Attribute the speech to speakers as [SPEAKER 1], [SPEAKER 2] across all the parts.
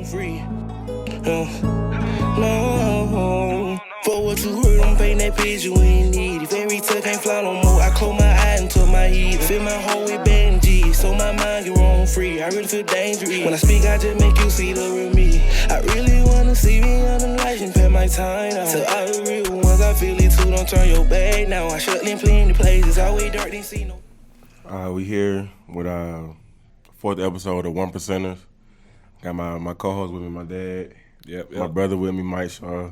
[SPEAKER 1] on free. No. For what you heard, I'm painting that picture you ain't need. If every tuck ain't fly no more, I close my eye and tuck my heat. Fill my hole with bad G, so my mind get roam free. I really feel dangerous. When I speak, I just make you see the real me. I really wanna see me on the lights and pay my time now. To all the real ones, I feel it too, don't turn your back now. I shut in plenty places, always dark, didn't see no.
[SPEAKER 2] We here with our fourth episode of One Percenters. Got my co-host with me, my dad.
[SPEAKER 3] Yep.
[SPEAKER 2] My brother with me, Mike Shaw.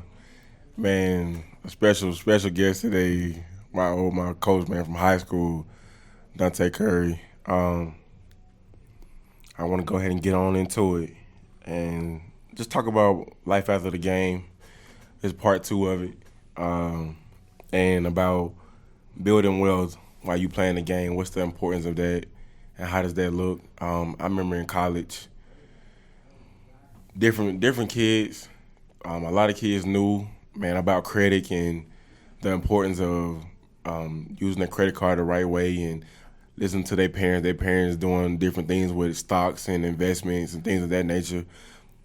[SPEAKER 2] Man, a special guest today. My coach, man, from high school, Donte Curry. I want to go ahead and get on into it and just talk about life after the game. It's part 2 of it, and about building wealth while you playing the game. What's the importance of that, and how does that look? I remember in college, different kids. A lot of kids knew, man, about credit and the importance of using their credit card the right way and listening to their parents doing different things with stocks and investments and things of that nature,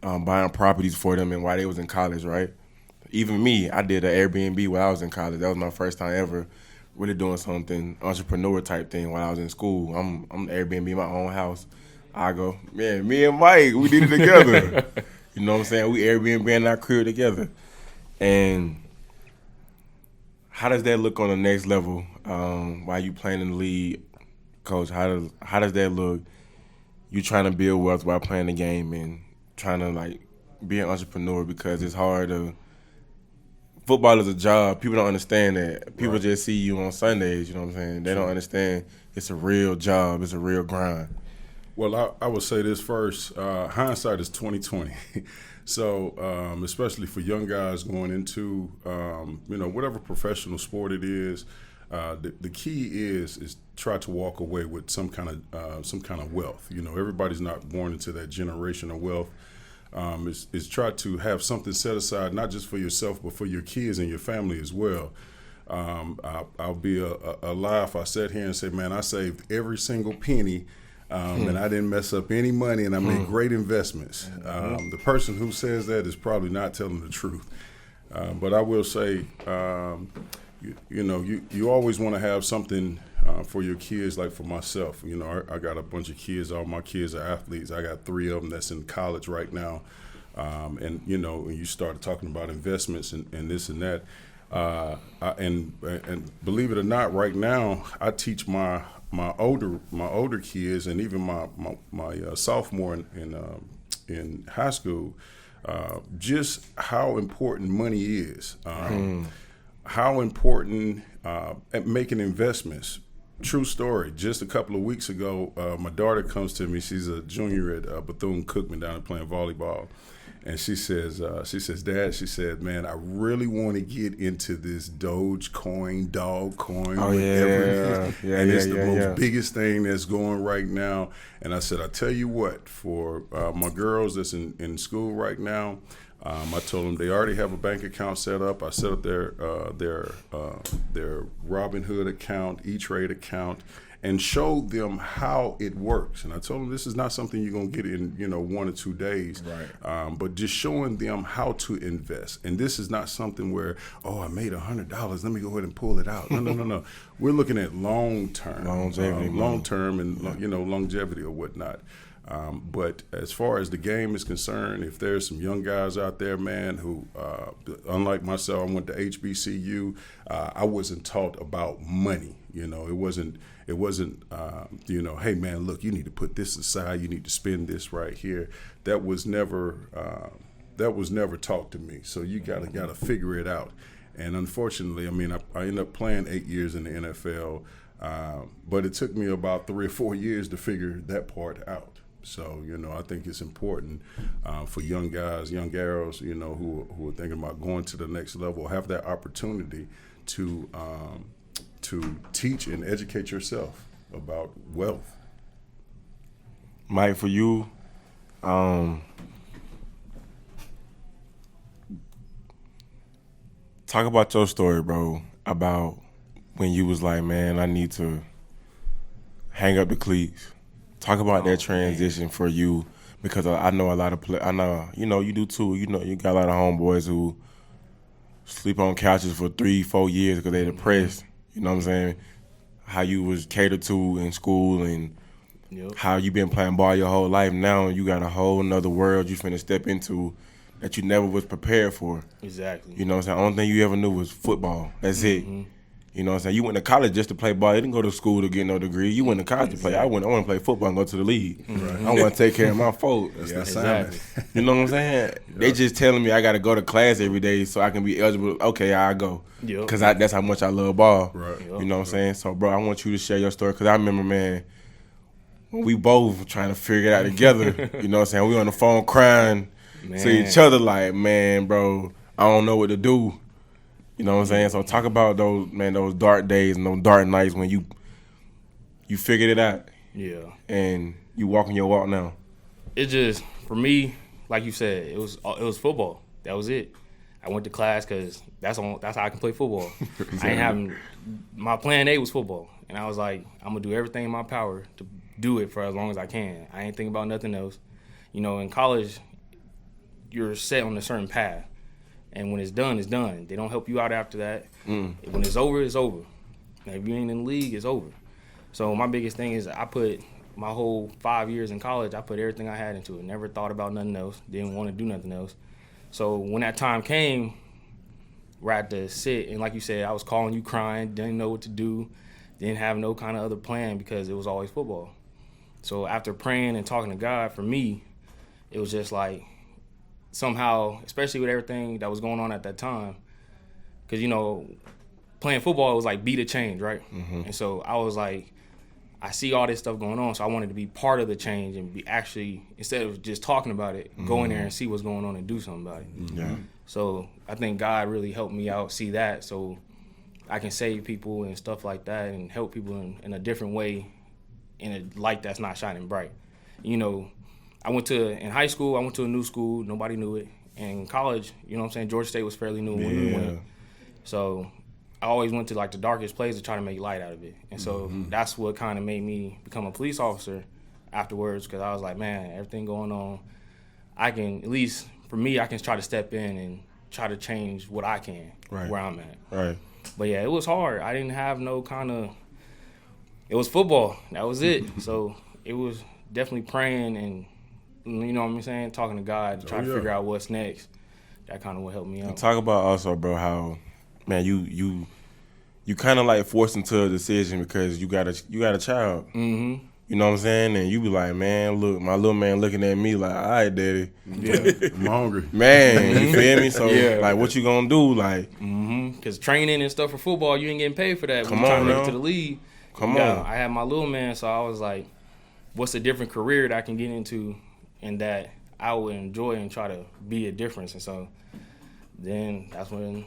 [SPEAKER 2] buying properties for them and while they was in college, right? Even me, I did an Airbnb while I was in college. That was my first time ever really doing something entrepreneur type thing while I was in school. I'm Airbnb my own house. I go, man, me and Mike, we did it together. You know what I'm saying? We Airbnb in our crib together. And how does that look on the next level while you playing in the league, Coach? How does that look? You trying to build wealth while playing the game and trying to like be an entrepreneur, because it's hard to. Football is a job. People don't understand that. People just see you on Sundays. You know what I'm saying? They don't understand it's a real job. It's a real grind.
[SPEAKER 3] Well, I would say this first. Hindsight is 20/20. So, especially for young guys going into, whatever professional sport it is, the key is try to walk away with some kind of wealth. You know, everybody's not born into that generational wealth. Is try to have something set aside, not just for yourself, but for your kids and your family as well. I'll be a lie if I sat here and say, man, I saved every single penny. And I didn't mess up any money, and I made great investments. The person who says that is probably not telling the truth. But I will say, you always want to have something for your kids. Like for myself, I got a bunch of kids. All my kids are athletes. I got 3 of them that's in college right now. And when you started talking about investments and this and that, and believe it or not, right now I teach my older kids and even my sophomore in high school just how important money is, how important at making investments. True story. Just a couple of weeks ago, my daughter comes to me. She's a junior at Bethune-Cookman down there playing volleyball. And she says, Dad, she said, man, I really want to get into this Dogecoin, whatever. It's the most biggest thing that's going right now. And I said, I tell you what, for my girls that's in school right now, I told them they already have a bank account set up. I set up their Robinhood account, E-Trade account, and showed them how it works. And I told them this is not something you're going to get in 1 or 2 days, right? But just showing them how to invest. And this is not something where, I made $100, let me go ahead and pull it out. No. We're looking at long-term and longevity or whatnot. But as far as the game is concerned, if there's some young guys out there, man, who, unlike myself, I went to HBCU, I wasn't taught about money. It wasn't, hey, man, look, you need to put this aside. You need to spend this right here. That was never taught to me. So you gotta figure it out. And unfortunately, I ended up playing 8 years in the NFL, but it took me about 3 or 4 years to figure that part out. So, I think it's important for young guys, young girls, who are thinking about going to the next level, have that opportunity to teach and educate yourself about wealth.
[SPEAKER 2] Mike, for you, talk about your story, bro, about when you was like, man, I need to hang up the cleats. Talk about that transition for you, because I know a lot of I know you do too. You got a lot of homeboys who sleep on couches for 3-4 years because they're depressed. You know what I'm saying? How you was catered to in school and how you been playing ball your whole life. Now you got a whole nother world you finna step into that you never was prepared for.
[SPEAKER 4] Exactly.
[SPEAKER 2] You know what I'm saying? The only thing you ever knew was football. That's it. You know what I'm saying? You went to college just to play ball. You didn't go to school to get no degree. You went to college to play. I want to play football and go to the league. Right. I want to take care of my folks.
[SPEAKER 3] That's the assignment.
[SPEAKER 4] Exactly.
[SPEAKER 2] You know what I'm saying? They just telling me I got to go to class every day so I can be eligible. Okay, I go. Because that's how much I love ball.
[SPEAKER 3] Right.
[SPEAKER 2] You know what I'm saying? So, bro, I want you to share your story because I remember, man, when we both trying to figure it out together. You know what I'm saying? We on the phone crying to each other like, man, bro, I don't know what to do. You know what I'm saying? So talk about those dark days and those dark nights when you figured it out.
[SPEAKER 4] Yeah. And
[SPEAKER 2] you walking your walk now.
[SPEAKER 4] It just, for me, like you said, it was football. That was it. I went to class because that's how I can play football. I ain't having, my plan A was football. And I was like, I'm going to do everything in my power to do it for as long as I can. I ain't thinking about nothing else. You know, in college, you're set on a certain path. And when it's done, it's done. They don't help you out after that. When it's over, it's over. Now, if you ain't in the league, it's over. So my biggest thing is I put my whole 5 years in college, I put everything I had into it. Never thought about nothing else. Didn't want to do nothing else. So when that time came, where I had to sit, and like you said, I was calling you crying, didn't know what to do, didn't have no kind of other plan because it was always football. So after praying and talking to God, for me, it was just like, somehow, especially with everything that was going on at that time, because, playing football, it was like be the change, right? And so I was like, I see all this stuff going on, so I wanted to be part of the change and be actually, instead of just talking about it, go in there and see what's going on and do something about it.
[SPEAKER 2] Yeah.
[SPEAKER 4] So I think God really helped me out see that so I can save people and stuff like that and help people in a different way, in a light that's not shining bright. In high school, I went to a new school. Nobody knew it. And in college, Georgia State was fairly new when we went. So I always went to, like, the darkest place to try to make light out of it. And so that's what kind of made me become a police officer afterwards, because I was like, man, everything going on, I can, at least for me, I can try to step in and try to change what I can where I'm at.
[SPEAKER 2] Right.
[SPEAKER 4] But, yeah, it was hard. I didn't have no kind of – it was football. That was it. So it was definitely praying and – you know what I'm saying? Talking to God to try to figure out what's next. That kind of what helped me out.
[SPEAKER 2] And talk about also, bro, how, man, you kind of like forced into a decision because you got a child. You know what I'm saying? And you be like, man, look, my little man looking at me like, all right, daddy.
[SPEAKER 3] Yeah, I'm hungry.
[SPEAKER 2] Man, you feel me? So, like, what you gonna do? Like,
[SPEAKER 4] because training and stuff for football, you ain't getting paid for that.
[SPEAKER 2] Come
[SPEAKER 4] when you
[SPEAKER 2] on,
[SPEAKER 4] trying to make
[SPEAKER 2] now.
[SPEAKER 4] it to the league.
[SPEAKER 2] Come on.
[SPEAKER 4] I had my little man, so I was like, what's a different career that I can get into and that I would enjoy and try to be a difference. And so then that's when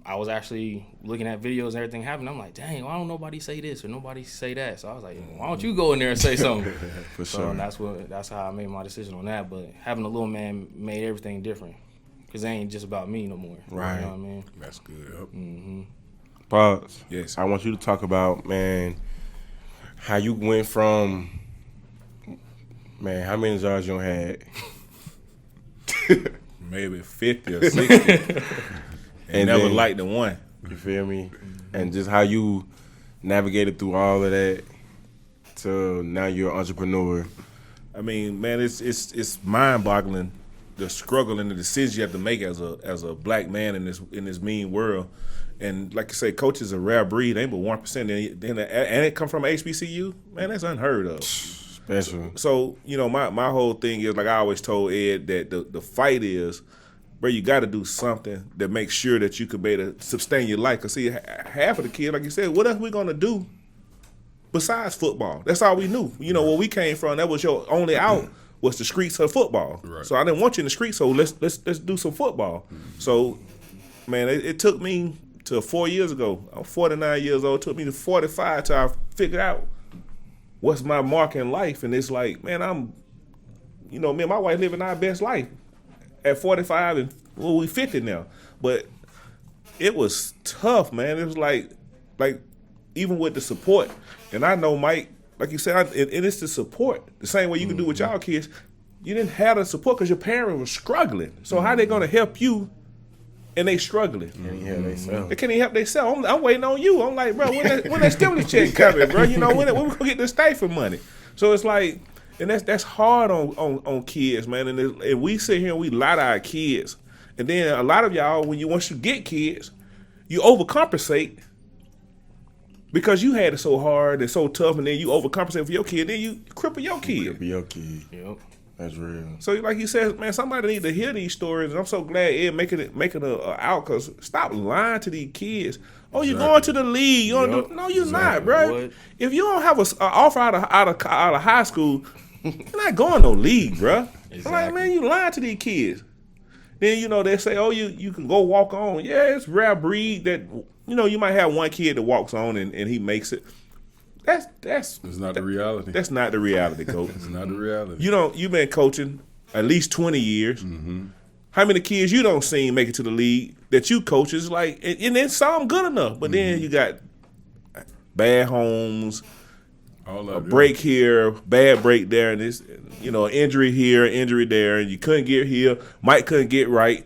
[SPEAKER 4] I was actually looking at videos and everything happening. I'm like, dang, why don't nobody say this or nobody say that? So I was like, why don't you go in there and say something?
[SPEAKER 2] For
[SPEAKER 4] So
[SPEAKER 2] sure.
[SPEAKER 4] that's how I made my decision on that. But having a little man made everything different because it ain't just about me no more.
[SPEAKER 2] Right.
[SPEAKER 4] You know what I mean?
[SPEAKER 3] That's good.
[SPEAKER 2] Pops,
[SPEAKER 3] Yes.
[SPEAKER 2] I want you to talk about, man, how you went from, man, how many jobs you had?
[SPEAKER 5] Maybe 50 or 60. and never
[SPEAKER 2] then-
[SPEAKER 5] liked the one.
[SPEAKER 2] You feel me? And just how you navigated through all of that to now you're an entrepreneur.
[SPEAKER 5] I mean, man, it's mind-boggling the struggle and the decisions you have to make as a black man in this mean world. And like I say, coaches are a rare breed. Ain't but 1%. And it come from HBCU. Man, that's unheard of.
[SPEAKER 2] Special.
[SPEAKER 5] So my whole thing is, like I always told Ed, that the fight is, bro, you got to do something that makes sure that you could be able to sustain your life. Cause see, half of the kids, like you said, what else we gonna do besides football? That's all we knew. Where we came from, that was your only out was the streets of football.
[SPEAKER 3] Right.
[SPEAKER 5] So I didn't want you in the streets. So let's do some football. So, man, it took me to 4 years ago. I'm 49 years old. It took me to 45 till I figured out what's my mark in life. And it's like, man, me and my wife living our best life at 45 and we 50 now. But it was tough, man. It was like even with the support. And I know Mike, like you said, and it's the support. The same way you can do with y'all kids. you didn't have the support because your parents were struggling. So how they gonna help you? And they struggling. They can't even help themselves. I'm waiting on you. I'm like, bro, when that stimulus check coming, bro? You know, when we gonna get the stipend money? So it's like, and that's hard on kids, man. And we sit here and we lie to our kids, and then a lot of y'all, once you get kids, you overcompensate because you had it so hard and so tough, and then you overcompensate for your kid, then you cripple your kid.
[SPEAKER 2] Yep. That's real.
[SPEAKER 5] So like you said, man, somebody need to hear these stories, and I'm so glad Ed making it out, because stop lying to these kids. Oh, you're going to the league. You don't no, you're not, bro.
[SPEAKER 4] What?
[SPEAKER 5] If you don't have an offer out of high school, you're not going no league, bro. I'm like, man, you lying to these kids. Then, they say, oh, you can go walk on. Yeah, it's rare breed that, you might have one kid that walks on and he makes it. That's
[SPEAKER 3] not the reality.
[SPEAKER 5] That's not the reality, coach.
[SPEAKER 3] It's not the reality.
[SPEAKER 5] You've been coaching at least 20 years. Mm-hmm. How many kids you don't see make it to the league that you coach is like, and then some good enough, but then you got bad homes, a break here, bad break there, and this, injury here, injury there, and you couldn't get here. Mike couldn't get right.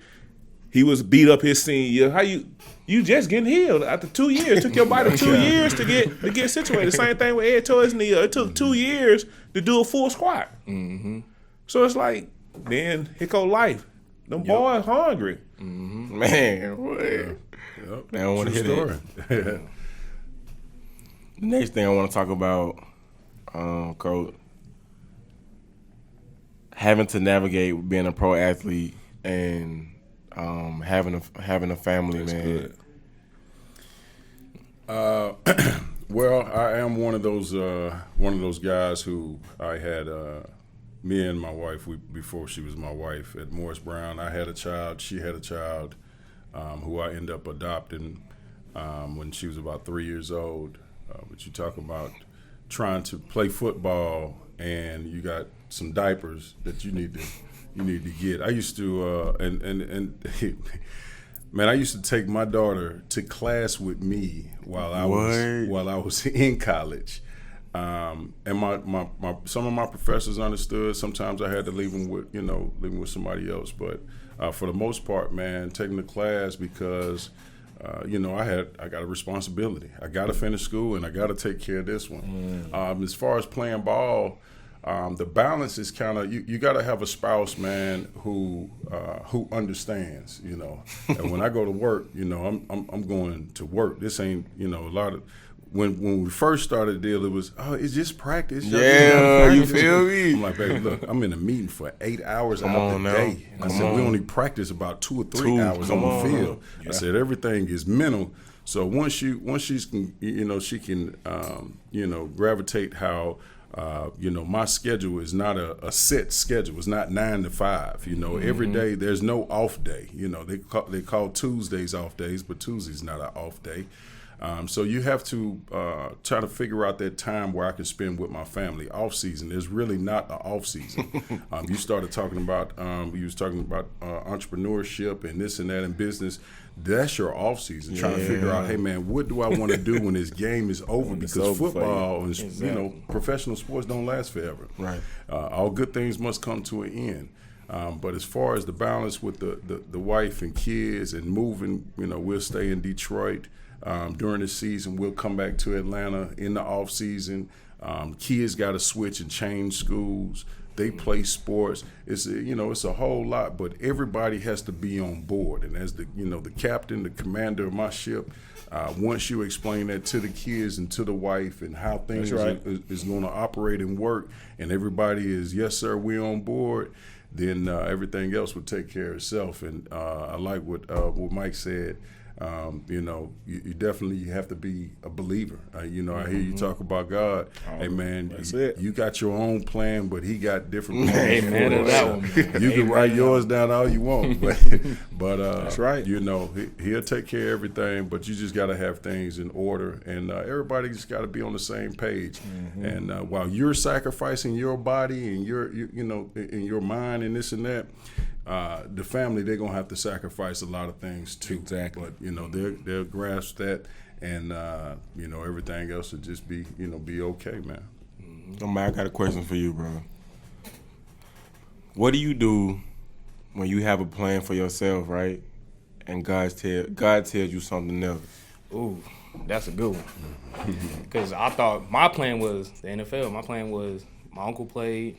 [SPEAKER 5] He was beat up his senior year. You just getting healed after 2 years. It took your body 2 years to get situated. Same thing with Ed tore his knee. It took 2 years to do a full squat. Mm-hmm. So it's like, then here go life. Them boys hungry.
[SPEAKER 2] Mm-hmm. Man, what? They don't want to hear that. The next thing I want to talk about, Coach, having to navigate being a pro athlete and having a family. That's man. Good.
[SPEAKER 3] Well, I am one of those guys who I had me and my wife. Before she was my wife at Morris Brown, I had a child. She had a child who I ended up adopting when she was about 3 years old. But you talk about trying to play football and you got some diapers that you need to get. I used to man, I used to take my daughter to class with me while I was in college, and my some of my professors understood. Sometimes I had to leave them with somebody else, but for the most part, man, taking the class because I got a responsibility. I got to finish school and I got to take care of this one. As far as playing ball. The balance is kind of you got to have a spouse, man, who understands, And when I go to work, I'm going to work. This ain't, a lot of when we first started the deal, it was it's just practice.
[SPEAKER 2] Yeah, you feel me?
[SPEAKER 3] I'm like, baby, look, I'm in a meeting for 8 hours out of the day. I said we only practice about 2 or 3 hours on the field. Yeah. I said everything is mental. So once she can, she can, gravitate how. My schedule is not a set schedule. It's not 9 to 5. Every day there's no off day. They call Tuesdays off days, but Tuesday's not an off day. So you have to try to figure out that time where I can spend with my family. Off season, there's really not an off season. You started talking about entrepreneurship and this and that in business. That's your off season. Trying to figure out, hey man, what do I want to do when this game is over? Because football and professional sports don't last forever.
[SPEAKER 2] Right.
[SPEAKER 3] All good things must come to an end. But as far as the balance with the wife and kids and moving, we'll stay in Detroit. During the season, we'll come back to Atlanta in the off season. Kids got to switch and change schools. They play sports. It's a whole lot, but everybody has to be on board. And as the captain, the commander of my ship, once you explain that to the kids and to the wife and how things is going to operate and work, and everybody is yes sir, we're on board, then everything else will take care of itself. And I like what Mike said. You definitely have to be a believer. I hear you talk about God. Hey man, you got your own plan, but He got different plans.
[SPEAKER 4] Amen to that one.
[SPEAKER 3] You can write yours down all you want, but
[SPEAKER 5] that's right.
[SPEAKER 3] He'll take care of everything. But you just got to have things in order, and everybody just got to be on the same page. Mm-hmm. And while you're sacrificing your body and your mind and this and that. The family, they're gonna have to sacrifice a lot of things too.
[SPEAKER 5] Exactly.
[SPEAKER 3] But they'll grasp that, and everything else will just be okay, man.
[SPEAKER 2] Mm-hmm. Man, I got a question for you, bro. What do you do when you have a plan for yourself, right? And God tells you something else.
[SPEAKER 4] Ooh, that's a good one. Because I thought my plan was the NFL. My plan was my uncle played.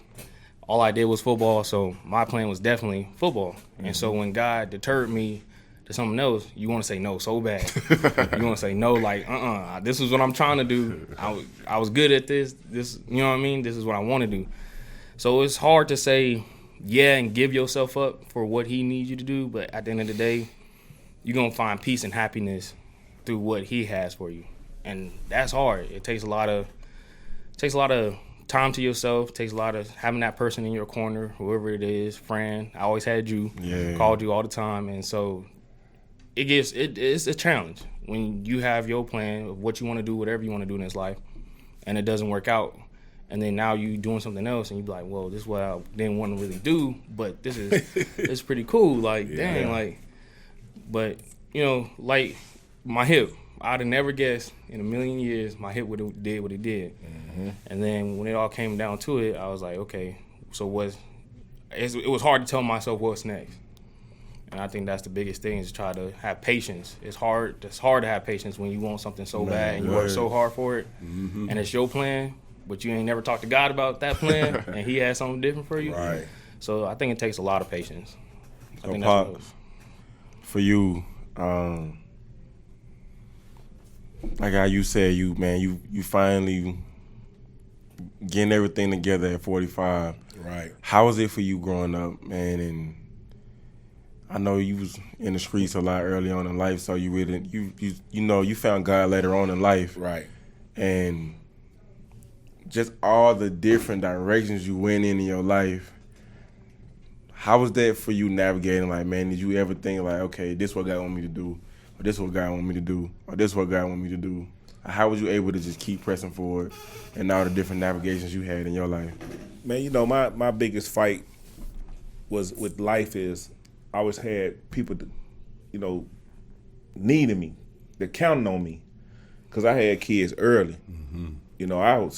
[SPEAKER 4] All I did was football, so my plan was definitely football. And so when God deterred me to something else, you want to say no so bad. You want to say no, like, this is what I'm trying to do. I was good at this. This, you know what I mean? This is what I want to do. So it's hard to say yeah and give yourself up for what he needs you to do, but at the end of the day, you're going to find peace and happiness through what he has for you. And that's hard. It takes a lot of time to yourself, takes a lot of having that person in your corner, whoever it is, friend. I always had you, called you all the time. And so it's a challenge when you have your plan of what you want to do, whatever you want to do in this life, and it doesn't work out. And then now you doing something else, and you be like, well, this is what I didn't want to really do, but this is it's pretty cool. Like, dang, like, but, you know, like my hip, I'd have never guessed in a million years my hip would have did what it did. Mm-hmm. And then when it all came down to it, I was like, okay, so it was hard to tell myself what's next. And I think that's the biggest thing is try to have patience. It's hard to have patience when you want something so bad and you work so hard for it, and it's your plan, but you ain't never talked to God about that plan, and he has something different for you. Right. So I think it takes a lot of patience. I think that's what it is.
[SPEAKER 2] For you, like how you said, you finally getting everything together at 45.
[SPEAKER 3] Right.
[SPEAKER 2] How was it for you growing up, man? And I know you was in the streets a lot early on in life, so you found God later on in life.
[SPEAKER 3] Right.
[SPEAKER 2] And just all the different directions you went in your life. How was that for you navigating? Like, man, did you ever think like, okay, this is what God want me to do, or this is what God want me to do, or this is what God want me to do? How was you able to just keep pressing forward and all the different navigations you had in your life?
[SPEAKER 5] Man, you know, my biggest fight was with life is I always had people, you know, needing me, they're counting on me, because I had kids early. Mm-hmm. You know, I'm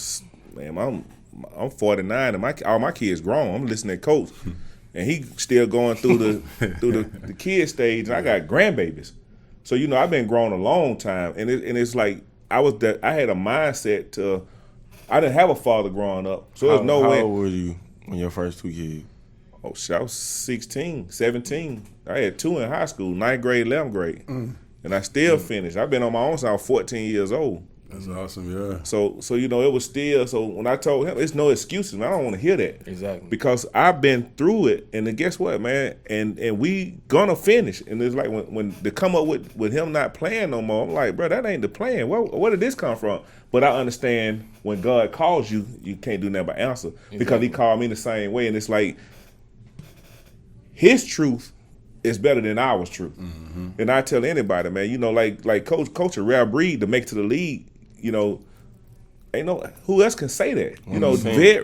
[SPEAKER 5] 49 and all my kids grown. I'm listening to Coach, and he still going through the kid stage. And I got grandbabies, so you know I've been grown a long time, and it's like I had a mindset to I didn't have a father growing up, so there's no way.
[SPEAKER 2] How old were you when your first two kids?
[SPEAKER 5] Oh shit, I was 16, 17. I had 2 in high school, 9th grade, 11th grade, and I still finished. I've been on my own since I was 14 years old.
[SPEAKER 3] That's awesome, yeah.
[SPEAKER 5] So you know, it was still, so when I told him, it's no excuses, man. I don't want to hear that.
[SPEAKER 4] Exactly.
[SPEAKER 5] Because I've been through it, and then guess what, man? And we gonna finish. And it's like when they come up with him not playing no more, I'm like, bro, that ain't the plan. Where did this come from? But I understand when God calls you, you can't do nothing but answer. Exactly. Because he called me the same way, and it's like his truth is better than ours truth. Mm-hmm. And I tell anybody, man, you know, like Coach a rare breed to make it to the league. You know, ain't no who else can say that. 100%. You know,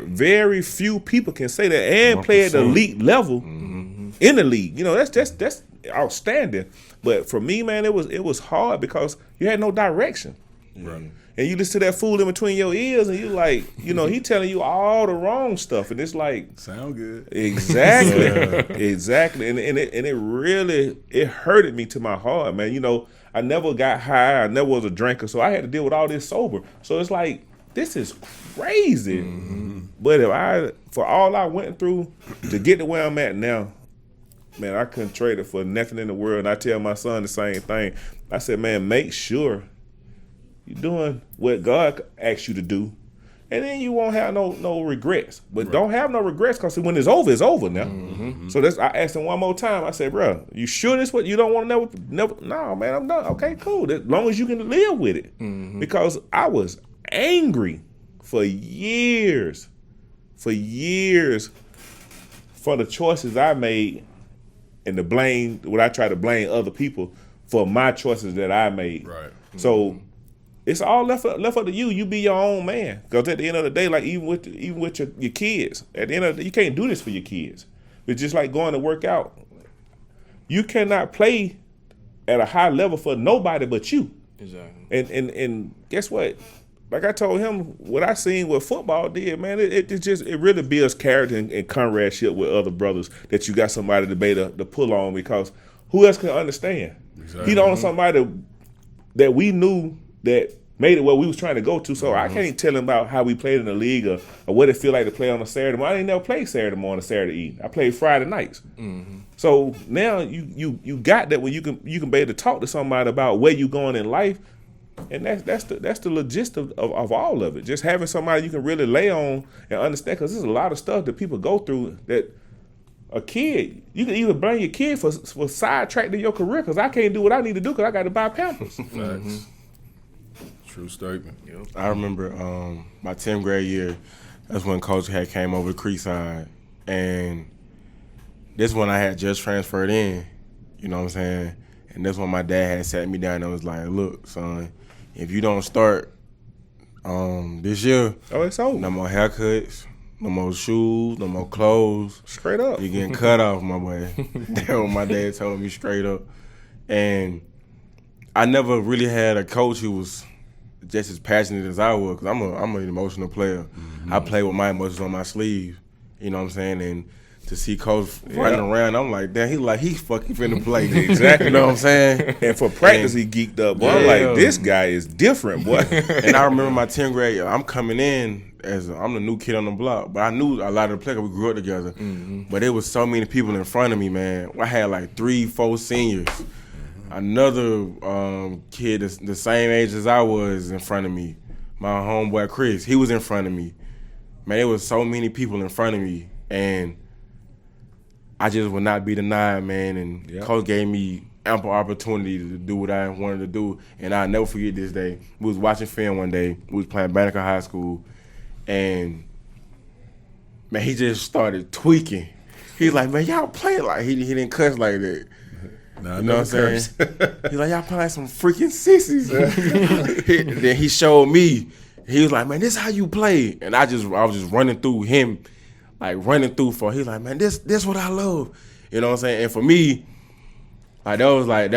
[SPEAKER 5] very few people can say that and 100%. Play at the elite level in the league. You know, that's outstanding. But for me, man, it was hard because you had no direction. Right. And you listen to that fool in between your ears, and you like, you know, he telling you all the wrong stuff, and it's like,
[SPEAKER 3] sound good.
[SPEAKER 5] Exactly, exactly, and it really hurted me to my heart, man. You know, I never got high, I never was a drinker, so I had to deal with all this sober. So it's like, this is crazy. Mm-hmm. But for all I went through to get to where I'm at now, man, I couldn't trade it for nothing in the world. And I tell my son the same thing. I said, man, make sure you're doing what God asked you to do, and then you won't have no regrets. But right. Don't have no regrets, because when it's over now. Mm-hmm. So I asked him one more time. I said, bro, you sure this what you don't want to never? No, man, I'm done. Okay, cool. As long as you can live with it. Mm-hmm. Because I was angry for years for the choices I made, and I try to blame other people for my choices that I made. Right. So it's all left up to you. You be your own man. Because at the end of the day, like even with your kids, at the end of the day, you can't do this for your kids. It's just like going to work out. You cannot play at a high level for nobody but you.
[SPEAKER 4] Exactly.
[SPEAKER 5] And guess what? like I told him, what I seen what football did, man, it really builds character and comradeship with other brothers that you got somebody to be to pull on, because who else can understand?
[SPEAKER 3] Exactly.
[SPEAKER 5] He the only somebody that we knew that made it where we was trying to go to. So I can't tell him about how we played in the league or what it feel like to play on a Saturday morning. I ain't never played Saturday morning, Saturday evening. I played Friday nights. So now you got that where you can be able to talk to somebody about where you going in life. And that's the logist of all of it. Just having somebody you can really lay on and understand, because there's a lot of stuff that people go through that a kid, you can either blame your kid for sidetracking your career, because I can't do what I need to do because I got to buy Pampers.
[SPEAKER 3] Facts. True statement.
[SPEAKER 2] I remember my 10th grade year, that's when Coach had came over to Creekside, and this one I had just transferred in, you know what I'm saying? And this one my dad had sat me down and was like, look, son, if you don't start this year,
[SPEAKER 5] It's over.
[SPEAKER 2] no more haircuts, no more shoes, no more clothes.
[SPEAKER 5] Straight up.
[SPEAKER 2] You're getting cut off, my boy. That's what my dad told me straight up. And I never really had a coach who was just as passionate as I was, because I'm an emotional player. I play with my emotions on my sleeve, you know what I'm saying? And to see Coach running around, I'm like, damn, he's fucking finna play.
[SPEAKER 5] Exactly.
[SPEAKER 2] You know what I'm saying?
[SPEAKER 5] And for practice, he geeked up. Boy, I'm like, this guy is different, boy.
[SPEAKER 2] And I remember my 10th grade, I'm coming in I'm the new kid on the block, but I knew a lot of the players. We grew up together. But there was so many people in front of me, man. I had like 3-4 seniors. Another kid the same age as I was in front of me. My homeboy Chris, he was in front of me. Man, there was so many people in front of me, and I just would not be denied, man. And Coach gave me ample opportunity to do what I wanted to do. And I'll never forget this day. We was watching film one day. We was playing Banneker High School. And, man, he just started tweaking. He's like, man, y'all play like, he didn't cuss like that.
[SPEAKER 3] Nah,
[SPEAKER 2] you know what I'm saying? He's like, y'all play like some freaking sissies. Then he showed me. He was like, man, this is how you play. And I was just running through him, like running through for. He's like, man, this what I love. You know what I'm saying? And for me, like that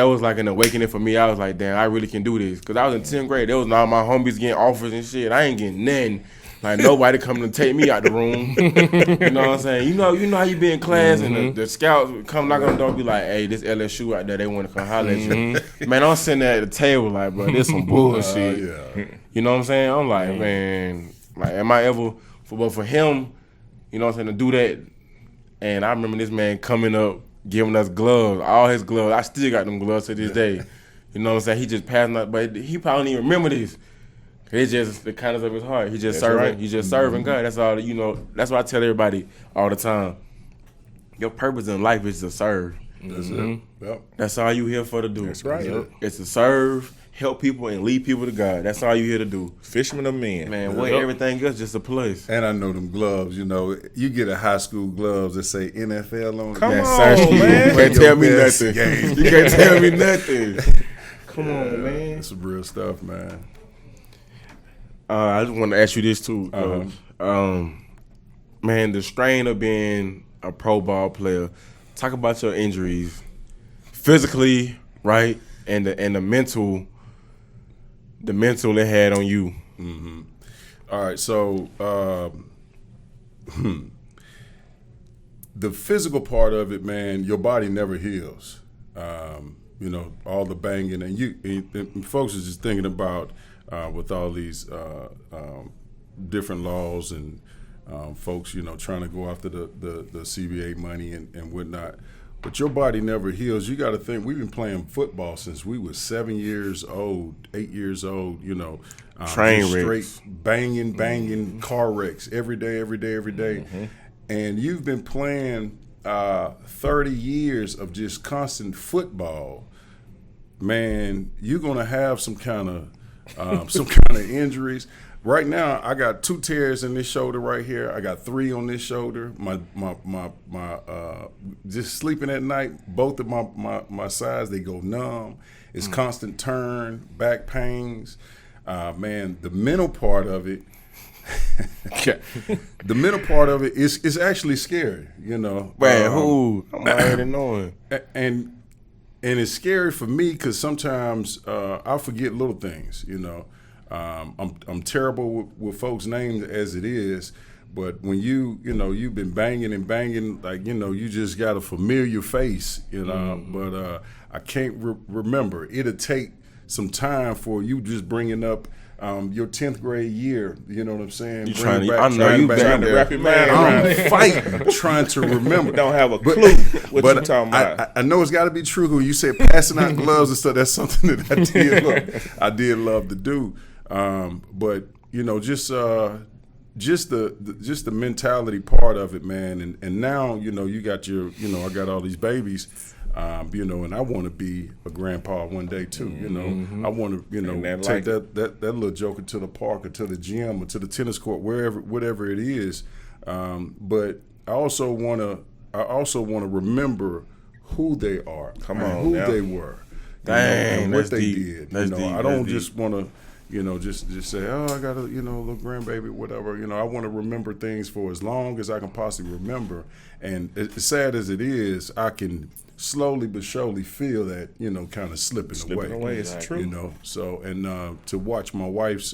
[SPEAKER 2] was like an awakening for me. I was like, damn, I really can do this. Cause I was in 10th grade. There was all my homies getting offers and shit. I ain't getting nothing. Like nobody coming to take me out the room. You know what I'm saying? You know how you be in class and the scouts come knock on the door and be like, hey, this LSU out there, they want to come holler at you. Man, I'm sitting there at the table like, bro, this some bullshit. You know what I'm saying? I'm like, man, like, am I ever for him, you know what I'm saying, to do that? And I remember this man coming up, giving us gloves, all his gloves. I still got them gloves to this day. You know what I'm saying? He just passing up, but he probably don't even remember this. It's just the kindness of his heart. He just serving. Right. He just serving God. That's all. You know. That's what I tell everybody all the time. Your purpose in life is to serve.
[SPEAKER 3] That's it. Yep.
[SPEAKER 2] That's all you here for to do.
[SPEAKER 5] That's right.
[SPEAKER 2] Yep. It's to serve, help people, and lead people to God. That's all you here to do.
[SPEAKER 5] Fisherman of men.
[SPEAKER 2] Man, everything else just a place.
[SPEAKER 3] And I know them gloves. You know, you get a high school gloves that say NFL on it.
[SPEAKER 5] Come on, man.
[SPEAKER 2] You can't tell me
[SPEAKER 3] best
[SPEAKER 2] nothing.
[SPEAKER 3] game.
[SPEAKER 2] You can't tell me nothing. Come on, man.
[SPEAKER 3] It's some real stuff, man.
[SPEAKER 2] I just want to ask you this too. Man, the strain of being a pro ball player. Talk about your injuries, physically, right, and the mental it had on you.
[SPEAKER 3] Mm-hmm. All right, so the physical part of it, man, your body never heals. You know, all the banging, and folks are just thinking about. With all these different laws and folks, you know, trying to go after the CBA money and whatnot. But your body never heals. You got to think, we've been playing football since we were 7 years old, 8 years old, you know.
[SPEAKER 2] Train
[SPEAKER 3] straight
[SPEAKER 2] wrecks.
[SPEAKER 3] Banging car wrecks every day. And you've been playing 30 years of just constant football. Man, you're going to have some kind of injuries. Right now, I got 2 tears in this shoulder right here. I got 3 on this shoulder. My just sleeping at night, both of my sides, they go numb. It's constant turn, back pains. Man, the mental part of it, is actually scary. You know,
[SPEAKER 2] Man, I'm already knowing.
[SPEAKER 3] And it's scary for me because sometimes I forget little things, you know. I'm terrible with folks' names as it is. But when you've been banging and banging, like, you just got a familiar face, But I can't remember. It'll take some time for you just bringing up your 10th grade year. You know what I'm saying?
[SPEAKER 2] You trying to
[SPEAKER 5] wrap your mind
[SPEAKER 3] I'm
[SPEAKER 5] around.
[SPEAKER 3] fighting, trying to remember.
[SPEAKER 5] Don't have a clue what you talking about.
[SPEAKER 3] I know it's got to be true. When you said passing out gloves and stuff, that's something that I did love to do. But just the mentality part of it, man, and now you got I got all these babies, and I want to be a grandpa one day too. I want to take that little joker to the park or to the gym or to the tennis court, whatever it is. But I also want to remember who they are, who they were, and what they did. I don't just want to. Just say, oh, I got a, little grandbaby, whatever. I want to remember things for as long as I can possibly remember. And as sad as it is, I can slowly but surely feel that, kind of slipping away.
[SPEAKER 5] It's true.
[SPEAKER 3] So, and to watch my wife's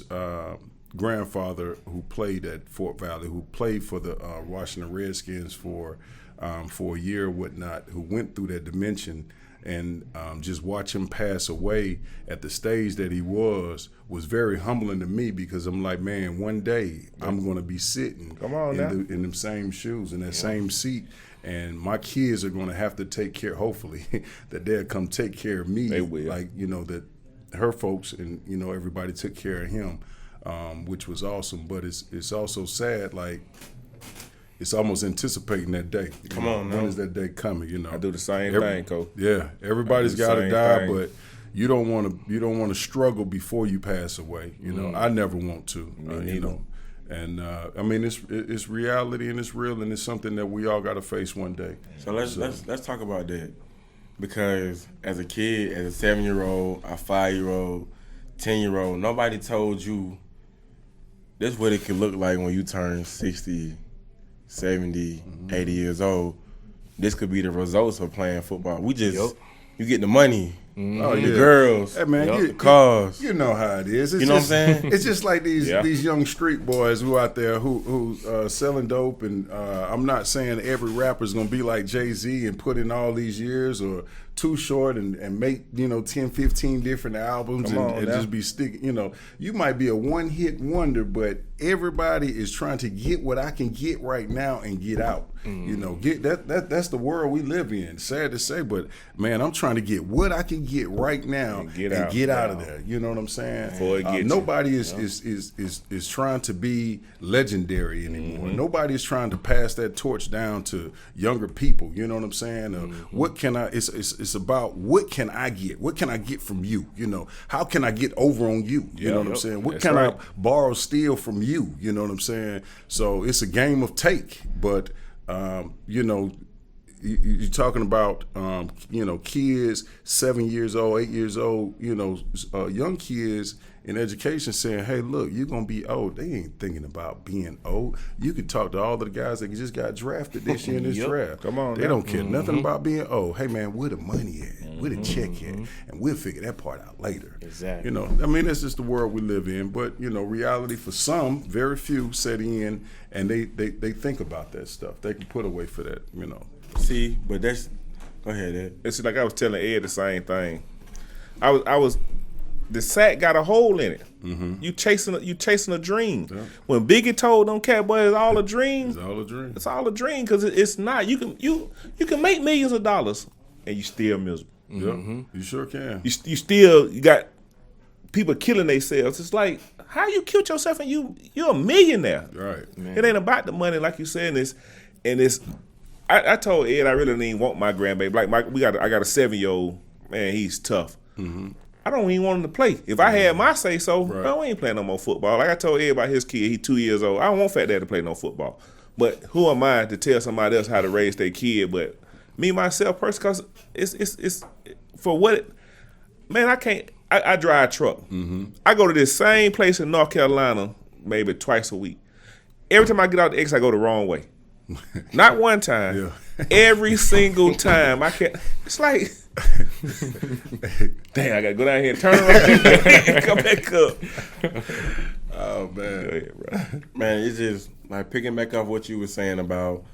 [SPEAKER 3] grandfather, who played at Fort Valley, who played for the Washington Redskins for a year or whatnot, who went through that dimension, and just watch him pass away at the stage that he was very humbling to me, because I'm like, man, one day I'm going to be sitting in them same shoes, in that same seat, and my kids are going to have to take care, hopefully, that they'll come take care of me.
[SPEAKER 5] They will.
[SPEAKER 3] Like, that her folks and, everybody took care of him, which was awesome. But it's also sad, like, it's almost anticipating that day.
[SPEAKER 2] Come on,
[SPEAKER 3] when is that day coming?
[SPEAKER 5] I do the same thing, Coach.
[SPEAKER 3] Yeah, everybody's got to die, but you don't want to struggle before you pass away. I never want to. And I mean, it's reality, and it's real, and it's something that we all got to face one day.
[SPEAKER 2] So let's talk about that, because as a kid, as a 7-year-old, a 5-year-old, 10-year-old, nobody told you this is what it could look like when you turn 60. 70, 80 years old. This could be the results of playing football. We just, you get the money, the girls,
[SPEAKER 3] hey man,
[SPEAKER 2] the cars.
[SPEAKER 3] You know how it is. It's
[SPEAKER 2] what I'm saying?
[SPEAKER 3] It's just like these young street boys who out there who selling dope, and I'm not saying every rapper's gonna be like Jay-Z and put in all these years, or Too Short and make 10, 15 different albums and just be sticking. You might be a one-hit wonder, but everybody is trying to get what I can get right now and get out. Get that's the world we live in. Sad to say, but man, I'm trying to get what I can get right now and get out of there. You know what I'm saying? Nobody is trying to be legendary anymore. Nobody is trying to pass that torch down to younger people. You know what I'm saying? What can I? It's about what can I get? What can I get from you? How can I get over on you? You know what I'm saying? What can I borrow, steal from you? You know what I'm saying? So it's a game of take, but you're talking about kids 7 years old, 8 years old, young kids in education saying, hey, look, you're going to be old. They ain't thinking about being old. You can talk to all of the guys that just got drafted this year in this draft.
[SPEAKER 5] Come on,
[SPEAKER 3] they don't care nothing about being old. Hey, man, where the money at? Where the check at? And we'll figure that part out later.
[SPEAKER 4] Exactly.
[SPEAKER 3] That's just the world we live in. But, reality for some, very few set in, and they think about that stuff. They can put away for that,
[SPEAKER 2] See, but go ahead, Ed.
[SPEAKER 5] It's like I was telling Ed the same thing. The sack got a hole in it. You chasing a dream. Yeah. When Biggie told them Cowboys it's all a dream. It's all a dream because it's not. You can make millions of dollars and you still miserable.
[SPEAKER 3] Yeah, you sure can.
[SPEAKER 5] You got people killing themselves. It's like, how you killed yourself and you're a millionaire.
[SPEAKER 3] Right.
[SPEAKER 5] Man. It ain't about the money like you said. I told Ed I really didn't want my grandbaby. Like I got a 7-year-old, man, he's tough. I don't even want him to play. If I had my say so, no, we ain't playing no more football. Like I told Ed about his kid, he's 2 years old. I don't want Fat Dad to play no football. But who am I to tell somebody else how to raise their kid? But me, myself, personally, because it's for what, man, I can't, I drive a truck. I go to this same place in North Carolina maybe twice a week. Every time I get out the exit, I go the wrong way. Not one time.
[SPEAKER 3] Yeah.
[SPEAKER 5] Every single time. I can't. It's like, dang, I gotta go down here and turn around and come back up.
[SPEAKER 2] Oh man,
[SPEAKER 5] Go ahead, bro.
[SPEAKER 2] man, it's just like picking back off what you were saying about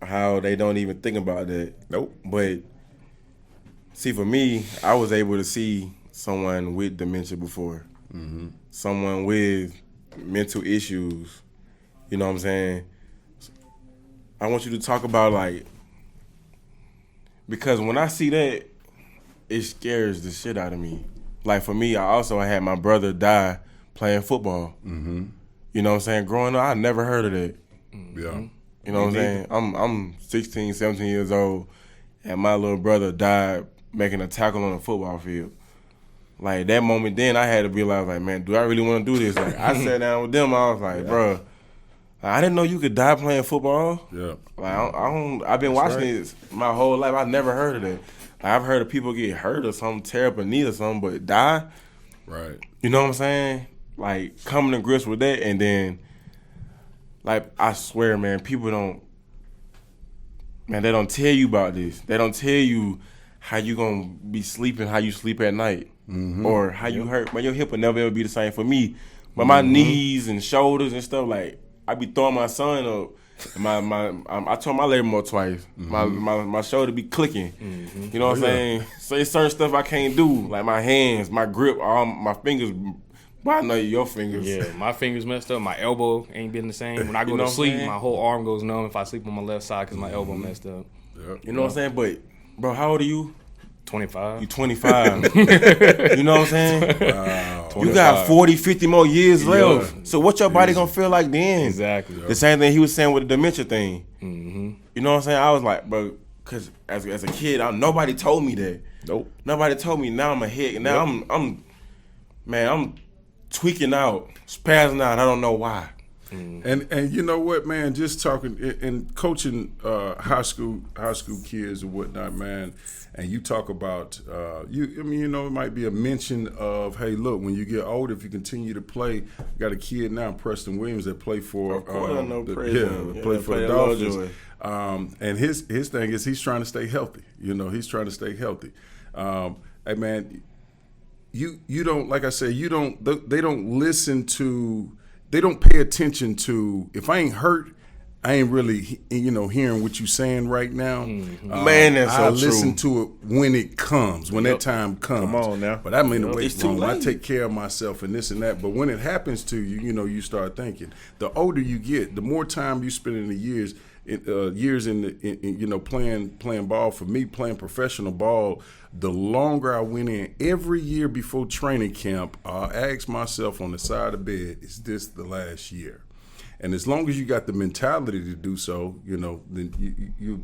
[SPEAKER 2] how they don't even think about that.
[SPEAKER 5] Nope.
[SPEAKER 2] But see, for me, I was able to see someone with dementia before, someone with mental issues. You know what I'm saying? I want you to talk about like, because when I see that, it scares the shit out of me. Like for me, I also had my brother die playing football. Mm-hmm. You know what I'm saying? Growing up, I never heard of that.
[SPEAKER 3] Yeah.
[SPEAKER 2] You know what I'm saying? I'm 16, 17 years old, and my little brother died making a tackle on a football field. Like that moment, then I had to realize, like, man, do I really want to do this? Like I sat down with them, I was like, bro, I didn't know you could die playing football.
[SPEAKER 3] Yeah.
[SPEAKER 2] Like I've been watching this my whole life. I've never heard of that. Like, I've heard of people get hurt or something, tear up a knee or something, but die.
[SPEAKER 3] Right.
[SPEAKER 2] You know what I'm saying? Like coming to grips with that, and then, like I swear, man, people don't. Man, they don't tell you about this. They don't tell you how you gonna be sleeping, how you sleep at night, or how you hurt. Man, your hip will never ever be the same for me. But my knees and shoulders and stuff, like I be throwing my son up. I tore my labrum up twice. My shoulder be clicking. You know what I'm saying? So it's certain stuff I can't do, like my hands, my grip, all my fingers. But I know your fingers.
[SPEAKER 4] Yeah, my fingers messed up. My elbow ain't been the same. When I go to sleep, my whole arm goes numb if I sleep on my left side because my elbow messed up.
[SPEAKER 2] You know what I'm saying? But bro, how old are you?
[SPEAKER 4] 25.
[SPEAKER 2] You 25. You know what I'm saying?
[SPEAKER 3] Wow.
[SPEAKER 2] You got 40, 50 more years left. So what your body gonna feel like then?
[SPEAKER 4] Exactly.
[SPEAKER 2] The same thing he was saying with the dementia thing. You know what I'm saying? I was like, bro, because as a kid, nobody told me that.
[SPEAKER 5] Nope.
[SPEAKER 2] Nobody told me. Now I'm a head. Now I'm tweaking out, spazzing out. I don't know why.
[SPEAKER 3] And you know what, man? Just talking and coaching high school kids and whatnot, man. And you talk about it might be a mention of, hey, look, when you get older, if you continue to play, got a kid now, Preston Williams, that play for play for the Dolphins. And his thing is he's trying to stay healthy. You know, he's trying to stay healthy. Hey, man, you don't, like I said, they don't listen to. They don't pay attention to, if I ain't hurt, I ain't really, hearing what you saying right now.
[SPEAKER 2] Man, that's so
[SPEAKER 3] I
[SPEAKER 2] true.
[SPEAKER 3] listen to it when it comes, when that time comes.
[SPEAKER 5] Come on now.
[SPEAKER 3] But I'm in the weight
[SPEAKER 2] It's too
[SPEAKER 3] room. I
[SPEAKER 2] late.
[SPEAKER 3] take care of myself and this and that. But when it happens to you, you start thinking. The older you get, the more time you spend in the years in playing ball. For me, playing professional ball, the longer I went in, every year before training camp, I asked myself on the side of the bed, is this the last year? And as long as you got the mentality to do so, then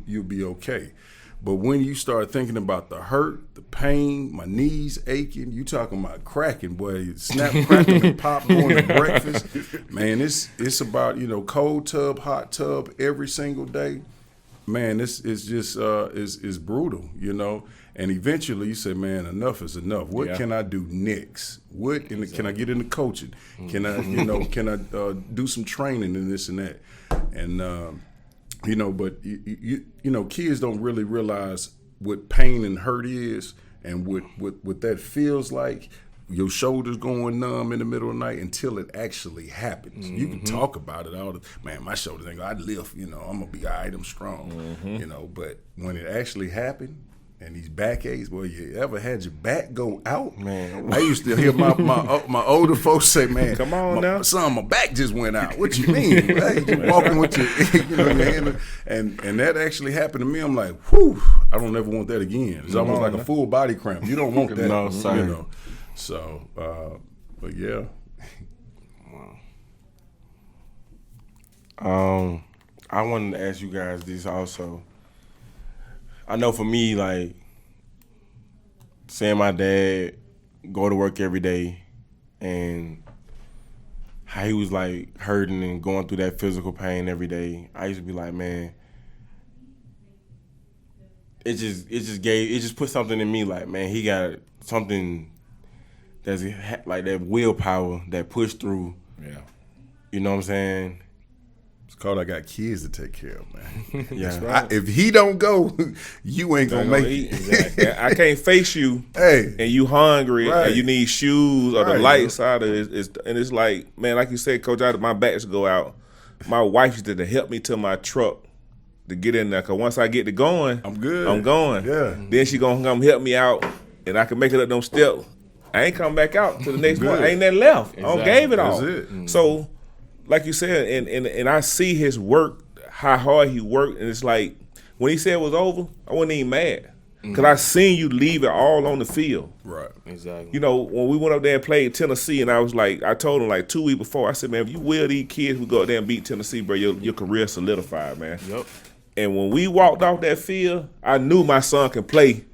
[SPEAKER 3] you'll be okay. But when you start thinking about the hurt, the pain, my knees aching, you talking about cracking, boy, snap, crackle, and pop going to breakfast. Man, it's about, cold tub, hot tub every single day. Man, this is just is brutal, And eventually you say, man, enough is enough. What can I do next? Can I get into coaching? Can I, can I do some training and this and that? And but kids don't really realize what pain and hurt is and what that feels like. Your shoulders going numb in the middle of the night until it actually happens. You can talk about it all the man. My shoulders ain't gonna lift. I'm gonna be all right. I'm strong. But when it actually happened. And these back aches, boy, you ever had your back go out? Man, I used to hear my older folks say, man,
[SPEAKER 5] come on now.
[SPEAKER 3] Son, my back just went out. What you mean? Hey, you walking with your hand. And that actually happened to me. I'm like, whew, I don't ever want that again. It's almost like a full body cramp. You don't want that.
[SPEAKER 2] No, sorry.
[SPEAKER 3] So, but yeah.
[SPEAKER 2] I wanted to ask you guys this also. I know for me, like, seeing my dad go to work every day and how he was, like, hurting and going through that physical pain every day, I used to be like, man, it just put something in me, like, man, he got something that's like that willpower, that push through.
[SPEAKER 5] Yeah.
[SPEAKER 2] You know what I'm saying?
[SPEAKER 3] It's called I got kids to take care of, man.
[SPEAKER 2] Yeah.
[SPEAKER 3] If he don't go, you ain't gonna make it.
[SPEAKER 5] Exactly. I can't face you
[SPEAKER 3] Hey.
[SPEAKER 5] and you hungry
[SPEAKER 3] Right.
[SPEAKER 5] and you need shoes or the
[SPEAKER 3] Right,
[SPEAKER 5] lights out of it. And it's like, man, like you said, Coach, my backs go out. My wife used to help me to my truck to get in there. Because once I get to going,
[SPEAKER 3] I'm good.
[SPEAKER 5] I'm going.
[SPEAKER 3] Yeah.
[SPEAKER 5] Then she going to come help me out and I can make it up them steps. I ain't come back out to the next one. Ain't nothing left. I don't gave it all.
[SPEAKER 3] That's it.
[SPEAKER 5] So, like you said, and I see his work, how hard he worked, and it's like when he said it was over, I wasn't even mad because I seen you leave it all on the field.
[SPEAKER 3] Right.
[SPEAKER 4] Exactly.
[SPEAKER 5] You know, when we went up there and played Tennessee, and I was like, I told him like 2 weeks before, I said, man, if you will these kids, we go up there and beat Tennessee, bro, your career solidified, man.
[SPEAKER 4] Yep.
[SPEAKER 5] And when we walked off that field, I knew my son can play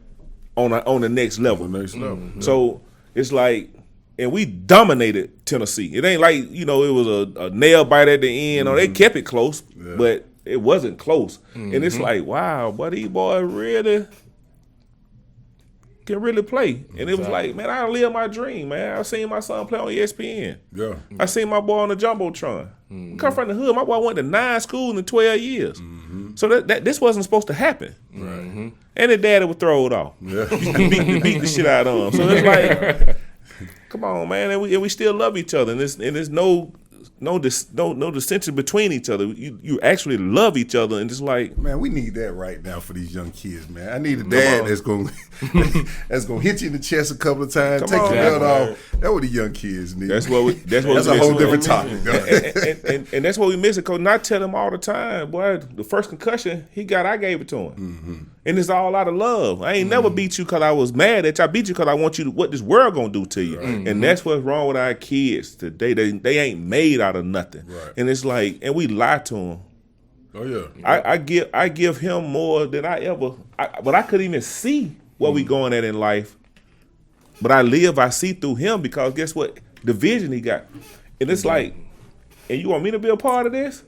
[SPEAKER 5] on the next level.
[SPEAKER 3] The next level.
[SPEAKER 5] So it's like, and we dominated Tennessee. It ain't like, you know, it was a nail bite at the end, or they kept it close, but it wasn't close. And it's like, wow, but these boys really can really play. And it was like, man, I live my dream, man. I seen my son play on ESPN.
[SPEAKER 3] Yeah.
[SPEAKER 5] I seen my boy on the Jumbotron. Come from the hood. My boy went to 9 schools in 12 years. So that this wasn't supposed to happen.
[SPEAKER 3] Right.
[SPEAKER 5] And his daddy would throw it off.
[SPEAKER 3] Yeah.
[SPEAKER 5] beat the shit out of him. So it's like, come on, man, and we still love each other, and there's no dissension between each other. You actually love each other, and just like,
[SPEAKER 3] Man, we need that right now for these young kids, man. I need a dad that's gonna hit you in the chest a couple of times,
[SPEAKER 5] Come
[SPEAKER 3] take
[SPEAKER 5] on,
[SPEAKER 3] your belt
[SPEAKER 5] man.
[SPEAKER 3] off. That's what the young kids need.
[SPEAKER 5] that's what we
[SPEAKER 3] That's a whole different topic.
[SPEAKER 5] and that's what we miss it, Coach. And I tell him all the time, boy, the first concussion he got, I gave it to him, and it's all out of love. I ain't never beat you because I was mad at you. I beat you because I want you to what this world gonna do to you, and that's what's wrong with our kids today. They ain't made out of nothing,
[SPEAKER 3] Right.
[SPEAKER 5] and it's like, and we lie to them.
[SPEAKER 3] Oh yeah.
[SPEAKER 5] I give him more than I ever, but I couldn't even see where we going at in life. But I see through him because guess what? The vision he got. And it's like, and you want me to be a part of this?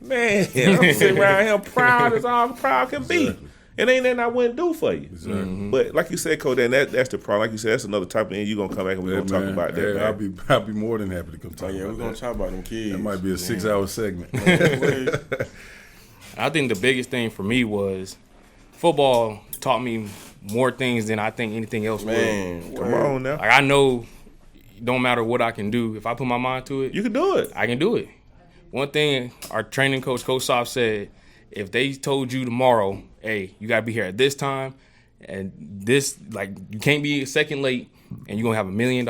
[SPEAKER 5] Man, I'm sitting around here proud as all proud can be.
[SPEAKER 3] Exactly.
[SPEAKER 5] It ain't nothing I wouldn't do for you.
[SPEAKER 3] Exactly.
[SPEAKER 5] But like you said, Coach, that's the problem. Like you said, that's another topic, and you're going to come back and we're going to talk
[SPEAKER 3] Man,
[SPEAKER 5] about that,
[SPEAKER 3] hey,
[SPEAKER 5] man.
[SPEAKER 3] I'll be more than happy to come talk
[SPEAKER 2] Oh, yeah,
[SPEAKER 3] about
[SPEAKER 2] we're going
[SPEAKER 3] that.
[SPEAKER 2] to talk about them kids.
[SPEAKER 3] That might be a 6-hour segment.
[SPEAKER 4] I think the biggest thing for me was football taught me more things than I think anything else will.
[SPEAKER 2] Man,
[SPEAKER 5] Come on now.
[SPEAKER 4] Like I know, don't matter what I can do. If I put my mind to it,
[SPEAKER 5] You can do it.
[SPEAKER 4] I can do it. One thing our training coach, Coach Soft, said, if they told you tomorrow, hey, you got to be here at this time, and this, like, you can't be a second late, and you're going to have $1 million.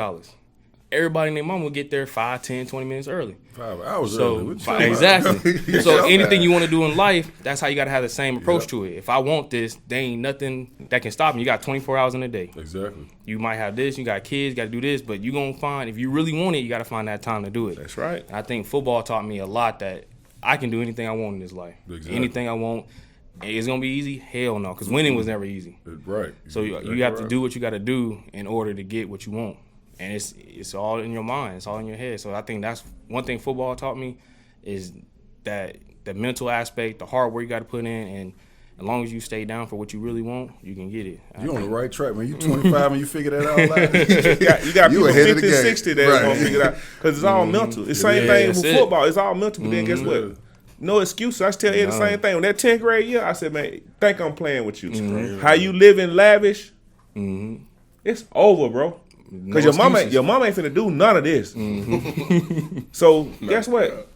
[SPEAKER 4] Everybody and their mom will get there 5, 10, 20 minutes early.
[SPEAKER 3] 5 hours
[SPEAKER 4] So
[SPEAKER 3] early. What you
[SPEAKER 4] exactly.
[SPEAKER 3] talking
[SPEAKER 4] So
[SPEAKER 3] about?
[SPEAKER 4] anything you want to do in life, that's how you got to have the same approach to it. If I want this, there ain't nothing that can stop me. You got 24 hours in a day.
[SPEAKER 3] Exactly.
[SPEAKER 4] You might have this, you got kids, got to do this, but you going to find, if you really want it, you got to find that time to do it.
[SPEAKER 5] That's right.
[SPEAKER 4] And I think football taught me a lot that I can do anything I want in this life.
[SPEAKER 3] Exactly.
[SPEAKER 4] Anything I want. It's going to be easy? Hell no, because winning was never easy.
[SPEAKER 3] Right.
[SPEAKER 4] So you have to do what you got to do in order to get what you want. And it's all in your mind. It's all in your head. So I think that's one thing football taught me is that the mental aspect, the hard work you got to put in, and as long as you stay down for what you really want, you can get it.
[SPEAKER 3] You're on the right track, man. You 25 and you figure that all out.
[SPEAKER 5] You got people
[SPEAKER 3] ahead of the
[SPEAKER 5] 50,
[SPEAKER 3] game.
[SPEAKER 5] 60 that
[SPEAKER 3] Right.
[SPEAKER 5] gonna figure it out because it's all mental. It's the same
[SPEAKER 3] Yeah,
[SPEAKER 5] thing
[SPEAKER 4] that's
[SPEAKER 5] with
[SPEAKER 4] it.
[SPEAKER 5] football. It's all mental. But then guess what? No excuses. I tell Ed the same thing. On that 10th grade year, I said, man, think I'm playing with you. How you living lavish? It's over, bro. Because your mama ain't finna do none of this. So guess what?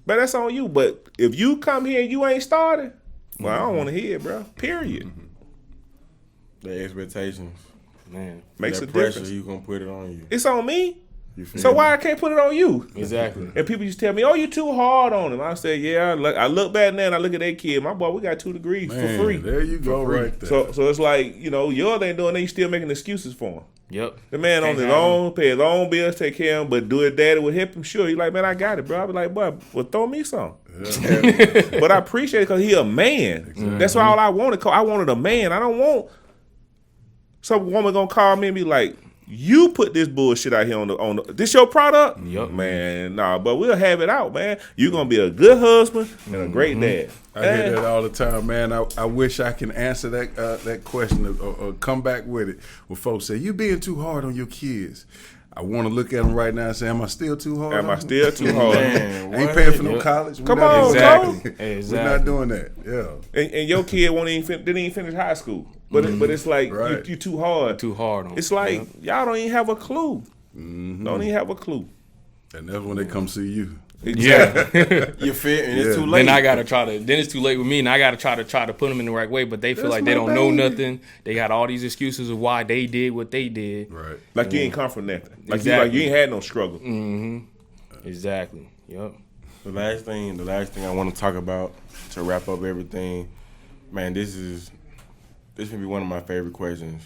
[SPEAKER 5] But that's on you. But if you come here and you ain't started, well, I don't want to hear it, bro. Period.
[SPEAKER 2] The expectations.
[SPEAKER 4] Man,
[SPEAKER 5] Makes a
[SPEAKER 2] that pressure,
[SPEAKER 5] difference.
[SPEAKER 2] you going to put it on you.
[SPEAKER 5] It's on me.
[SPEAKER 2] You feel
[SPEAKER 5] So
[SPEAKER 2] me?
[SPEAKER 5] why I can't put it on you?
[SPEAKER 4] exactly.
[SPEAKER 5] And people used to tell me, "Oh, you too hard on him." I say, "Yeah." I look back now and I look at that kid. My boy, we got 2 degrees
[SPEAKER 3] Man,
[SPEAKER 5] for free.
[SPEAKER 3] there you go, right there.
[SPEAKER 5] So it's like, you know, yours ain't doing that. You still making excuses for him.
[SPEAKER 4] Yep.
[SPEAKER 5] The man on
[SPEAKER 4] Can't
[SPEAKER 5] his
[SPEAKER 4] have
[SPEAKER 5] own, pay his own bills, take care of him, but do it daddy would help him. Sure, he like, man, I got it, bro. I be like, boy, well, throw me some. But I appreciate it because he a man. That's all I wanted. I wanted a man. I don't want some woman gonna call me and be like, you put this bullshit out here on the this your product?
[SPEAKER 4] Yup.
[SPEAKER 5] Man, nah, but we'll have it out, man. You gonna be a good husband and a great dad.
[SPEAKER 3] I hear that all the time, man. I wish I can answer that question or come back with it. When folks say, you being too hard on your kids. I want to look at them right now and say, am I still too hard?
[SPEAKER 5] Am I still too hard?
[SPEAKER 2] Man,
[SPEAKER 3] I ain't
[SPEAKER 2] what?
[SPEAKER 3] paying for no college.
[SPEAKER 5] Come on,
[SPEAKER 4] Exactly.
[SPEAKER 3] We're not doing that. Yeah.
[SPEAKER 5] And your kid didn't even finish high school. But it's like
[SPEAKER 3] Right.
[SPEAKER 5] you too hard.
[SPEAKER 4] Too hard on
[SPEAKER 5] It's like y'all don't even have a clue. Don't even have a clue.
[SPEAKER 3] And that's when they come see you.
[SPEAKER 4] Yeah.
[SPEAKER 2] You fit, and it's
[SPEAKER 3] Yeah.
[SPEAKER 2] too late.
[SPEAKER 4] Then I gotta then it's too late with me, and I gotta try to put them in the right way. But they feel
[SPEAKER 3] That's
[SPEAKER 4] like they
[SPEAKER 3] my
[SPEAKER 4] don't know
[SPEAKER 3] baby.
[SPEAKER 4] nothing. They got all these excuses of why they did what they did.
[SPEAKER 3] Right.
[SPEAKER 5] Like you ain't come from nothing. Like
[SPEAKER 4] Exactly.
[SPEAKER 5] you ain't had no struggle.
[SPEAKER 4] Exactly. Yep.
[SPEAKER 2] The last thing I want to talk about to wrap up everything, man. This gonna be one of my favorite questions.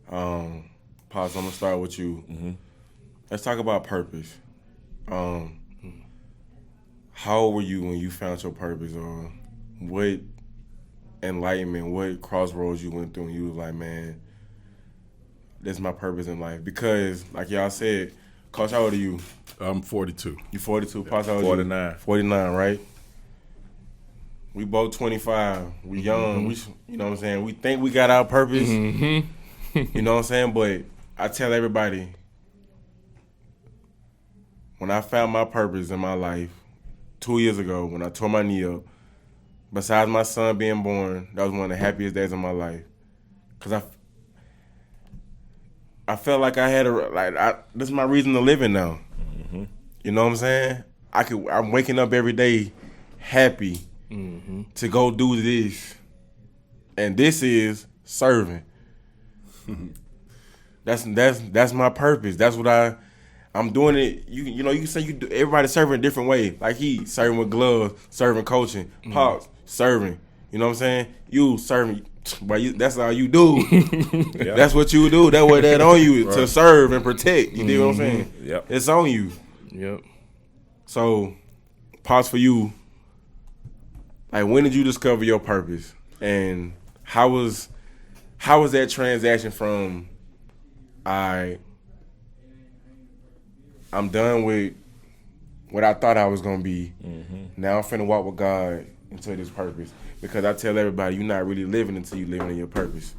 [SPEAKER 2] Pops, I'm gonna start with you. Let's talk about purpose. How old were you when you found your purpose, or what enlightenment, what crossroads you went through, and you was like, man, this is my purpose in life? Because, like y'all said, Coach, how old are you?
[SPEAKER 3] I'm 42.
[SPEAKER 2] You 42. Pops, how old are
[SPEAKER 5] 49.
[SPEAKER 2] you? 49, right? We both 25. We young. We, you know what I'm saying? We think we got our purpose. You know what I'm saying? But I tell everybody, when I found my purpose in my life 2 years ago, when I tore my knee up, besides my son being born, that was one of the happiest days of my life. Because I felt like I had this is my reason to living now. You know what I'm saying? I'm waking up every day happy to go do this. And this is serving. That's my purpose. That's what I'm doing it. You know, you can say everybody serving a different way. Like he serving with gloves, serving coaching, Pops serving. You know what I'm saying? You serving, but that's all you do. That's what you do. That's what that on you to serve and protect. You dig what I'm saying?
[SPEAKER 5] Yep.
[SPEAKER 2] It's on you.
[SPEAKER 4] Yep.
[SPEAKER 2] So, Pops, for you, like when did you discover your purpose, and how was that transaction from I'm done with what I thought I was gonna be. Now I'm finna walk with God into this purpose. Because I tell everybody, you're not really living until you living in your purpose.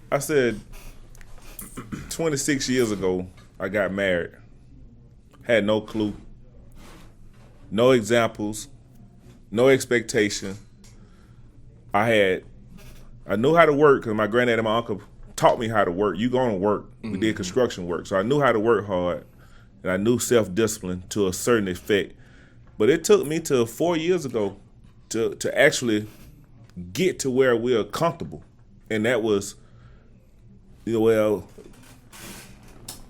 [SPEAKER 5] I said 26 years ago, I got married. Had no clue. No examples. No expectation. I knew how to work because my granddad and my uncle taught me how to work. You going to work. We did construction work. So I knew how to work hard. And I knew self-discipline to a certain effect. But it took me to 4 years ago to actually get to where we're comfortable. And that was,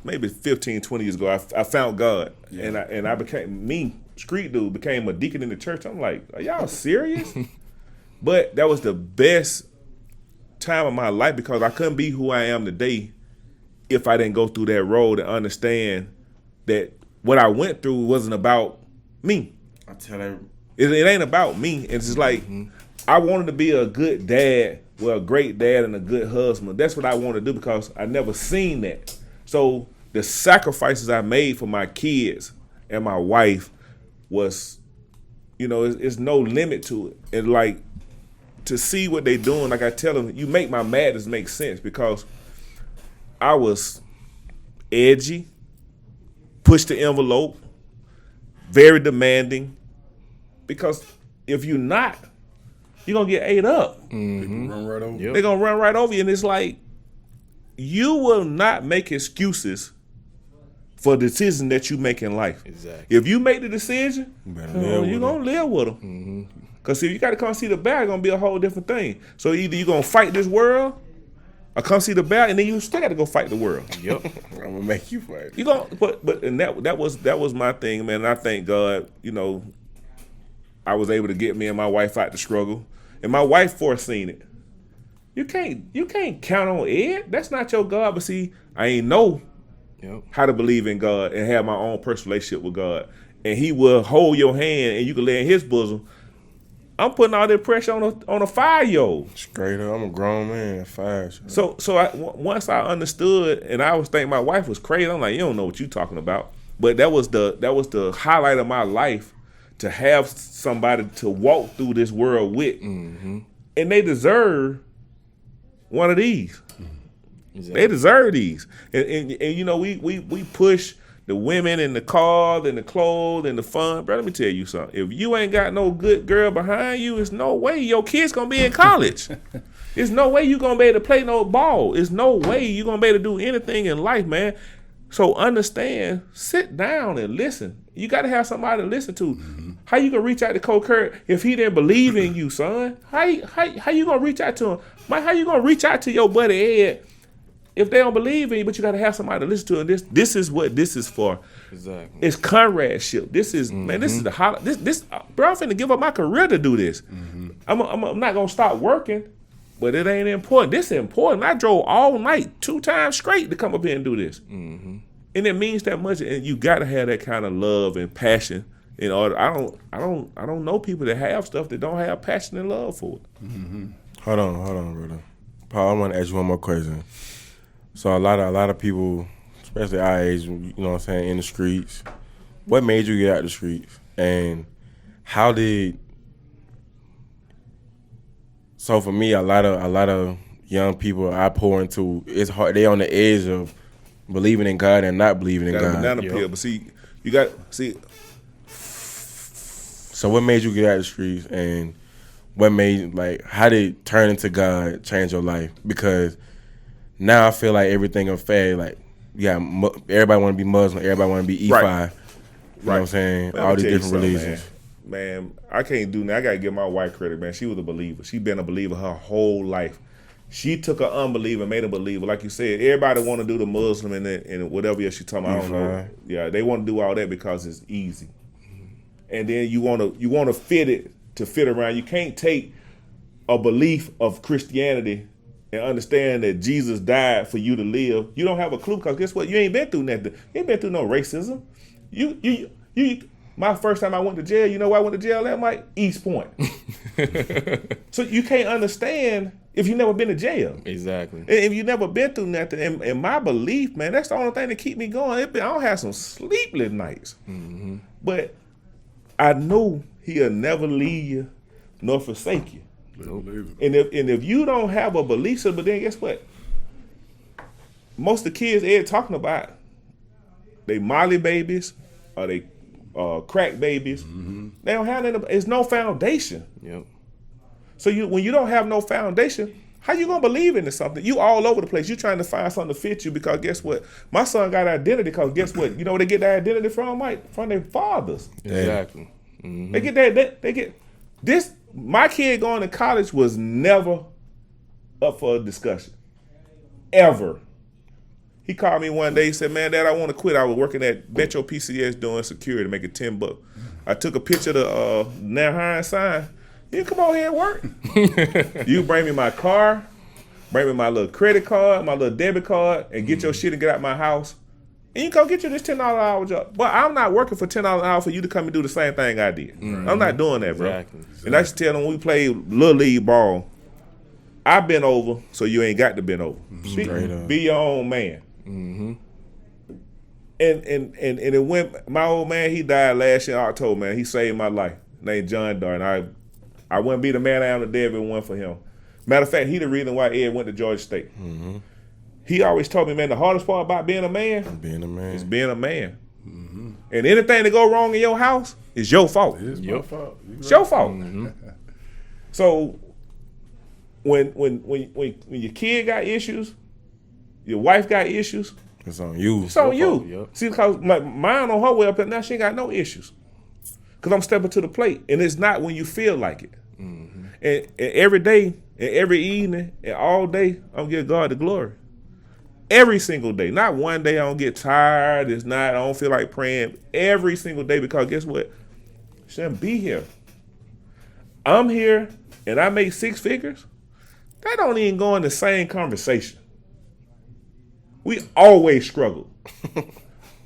[SPEAKER 5] maybe 15, 20 years ago, I found God. Yeah. And I became, street dude, became a deacon in the church. I'm like, are y'all serious? But that was the best time of my life because I couldn't be who I am today if I didn't go through that road and understand that what I went through wasn't about me.
[SPEAKER 2] I tell her,
[SPEAKER 5] it ain't about me. It's just like I wanted to be a good dad, a great dad and a good husband. That's what I wanted to do because I never seen that. So the sacrifices I made for my kids and my wife was, it's no limit to it. And like to see what they doing, like I tell them, you make my madness make sense because I was edgy, push the envelope, very demanding. Because if you're not, you're going to get ate up.
[SPEAKER 3] Run right over.
[SPEAKER 4] Yep.
[SPEAKER 5] They're going to run right over you. And it's like, you will not make excuses for the decision that you make in life.
[SPEAKER 4] Exactly.
[SPEAKER 5] If you make the decision, you're going to live with them. Because if you got to come see the bear, it's going to be a whole different thing. So either you're going to fight this world or come see the bear, and then you still got to go fight the world.
[SPEAKER 4] Yep.
[SPEAKER 2] I'm gonna make you fight.
[SPEAKER 5] You going but and that was my thing, man. And I thank God, I was able to get me and my wife out the struggle, and my wife foreseen it. You can't count on Ed. That's not your God. But see, I ain't know how to believe in God and have my own personal relationship with God, and He will hold your hand, and you can lay in His bosom. I'm putting all that pressure on a 5-year-old.
[SPEAKER 2] Straight up, I'm a grown man at 5.
[SPEAKER 5] So once I understood, and I was thinking my wife was crazy. I'm like, you don't know what you're talking about. But that was the highlight of my life, to have somebody to walk through this world with, and they deserve one of these.
[SPEAKER 4] Exactly.
[SPEAKER 5] They deserve these. And you know, we push the women and the cars and the clothes and the fun. Bro, let me tell you something. If you ain't got no good girl behind you, there's no way your kid's gonna be in college. There's no way you gonna be able to play no ball. There's no way you gonna be able to do anything in life, man. So understand, sit down and listen. You got to have somebody to listen to. Mm-hmm. How you gonna reach out to Coach Kurt if he didn't believe in you, son? How you gonna reach out to him? Mike, how you gonna reach out to your buddy Ed if they don't believe in you? But you got to have somebody to listen to. And this is what this is for.
[SPEAKER 4] Exactly.
[SPEAKER 5] It's comradeship. This is man. This is the this bro. I'm finna give up my career to do this. Mm-hmm. I'm not gonna stop working. But it ain't important. This is important. I drove all night 2 times straight to come up here and do this. Mm-hmm. And it means that much. And you got to have that kind of love and passion in order. I don't know people that have stuff that don't have passion and love for it.
[SPEAKER 2] Mm-hmm. Hold on, brother. Paul, I want to ask you one more question. So a lot of people, especially our age, you know what I'm saying, in the streets. What made you get out the streets? And how did? So for me, a lot of young people I pour into, it's hard. They on the edge of believing in God and not believing in God.
[SPEAKER 5] Banana peel, but see, you got see.
[SPEAKER 2] So what made you get out of the streets, and what made how did turning to God change your life? Because now I feel like everything is fair. Like everybody want to be Muslim, everybody want to be E5.
[SPEAKER 5] Right.
[SPEAKER 2] You know what I'm saying? All these different religions.
[SPEAKER 5] Man, I can't do that. I got to give my wife credit, man. She was a believer. She been a believer her whole life. She took an unbeliever and made a believer. Like you said, everybody want to do the Muslim and whatever else she talking about. I don't know. Yeah, they want to do all that because it's easy. And then you want to fit it to fit around. You can't take a belief of Christianity and understand that Jesus died for you to live. You don't have a clue because guess what? You ain't been through nothing. You ain't been through no racism. You my first time I went to jail, you know why I went to jail at, Mike? East Point. So you can't understand if you've never been to jail.
[SPEAKER 4] Exactly. And
[SPEAKER 5] if you've never been through nothing, and my belief, man, that's the only thing that keep me going. I don't have some sleepless nights. Mm-hmm. But I knew he'll never leave you nor forsake you.
[SPEAKER 3] Nope.
[SPEAKER 5] And if you don't have a belief system, but then guess what? Most of the kids Ed talking about, they Molly babies or they crack babies. Mm-hmm. They don't have any. It's no foundation.
[SPEAKER 4] Yep.
[SPEAKER 5] So when you don't have no foundation, how you gonna believe into something? You all over the place. You trying to find something to fit you because guess what? My son got identity because guess what? You know where they get their identity from, Mike? From their fathers.
[SPEAKER 4] Exactly. Mm-hmm.
[SPEAKER 5] They get that. They get this. My kid going to college was never up for a discussion, ever. He called me one day. He said, "Man, Dad, I want to quit. I was working at Metro PCS doing security, making $10. I took a picture of the now hiring sign. You come on here and work. You bring me my car, bring me my little credit card, my little debit card, and get your shit and get out my house. And you go get you this $10 an hour job. But I'm not working for $10 an hour for you to come and do the same thing I did. Mm-hmm. I'm not doing that, bro. Exactly. And I used to tell them when we played Little League ball, I been over, so you ain't got to bend over. Be your own man." Mm-hmm. And it went. My old man, he died last year in October. Man, he saved my life. Named John Dar, and I wouldn't be the man I am today if it weren't for him. Matter of fact, he the reason why Ed went to Georgia State. Mm-hmm. He always told me, man, the hardest part about being a man, is being a man. Mm-hmm. And anything that go wrong in your house is your fault.
[SPEAKER 3] It's your fault.
[SPEAKER 5] It's your fault. Mm-hmm. So when your kid got issues, your wife got issues,
[SPEAKER 2] it's on you.
[SPEAKER 5] It's on you. Yep. See, because mine on her way up there now, she ain't got no issues. Because I'm stepping to the plate. And it's not when you feel like it. Mm-hmm. And every day, and every evening, and all day, I'm giving God the glory. Every single day. Not one day I don't get tired. It's not, I don't feel like praying. Every single day, because guess what? I shouldn't be here. I'm here, and I make 6 figures. That don't even go in the same conversation. We always struggle.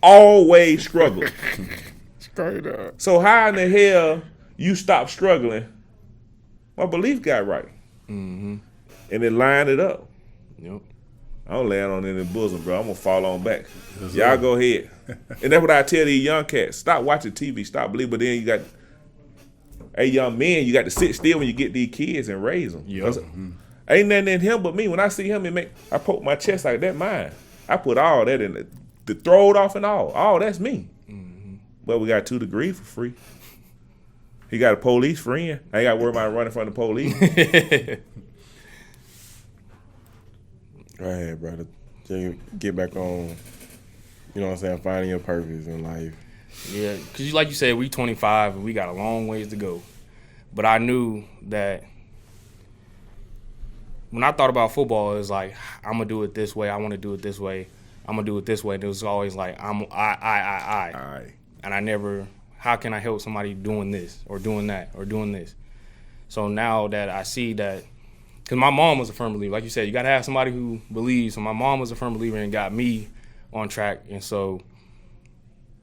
[SPEAKER 5] Always struggle.
[SPEAKER 2] Straight up.
[SPEAKER 5] So how in the hell you stop struggling? My belief got right. Mm-hmm. And it lined it up.
[SPEAKER 4] Yep.
[SPEAKER 5] I don't land on any bosom, bro. I'm going to fall on back. Y'all go ahead. And that's what I tell these young cats. Stop watching TV. Stop believing. But then you got, young men, you got to sit still when you get these kids and raise them.
[SPEAKER 4] Yep.
[SPEAKER 5] Mm-hmm. Ain't nothing in him but me. When I see him, I poke my chest like that mine. I put all that in it. The throw it off and all. All that's me. Mm-hmm. But we got 2 degrees for free. He got a police friend. I ain't got to worry about running from the police.
[SPEAKER 2] Go ahead, brother. Just get back on, you know what I'm saying, finding your purpose in life.
[SPEAKER 4] Yeah, because like you said, we 25 and we got a long ways to go. But I knew that when I thought about football, it was like, I'm going to do it this way. I want to do it this way. I'm going to do it this way. And it was always like, I. And I never, how can I help somebody doing this or doing that or doing this? So now that I see that, because my mom was a firm believer. Like you said, you got to have somebody who believes. So my mom was a firm believer and got me on track. And so,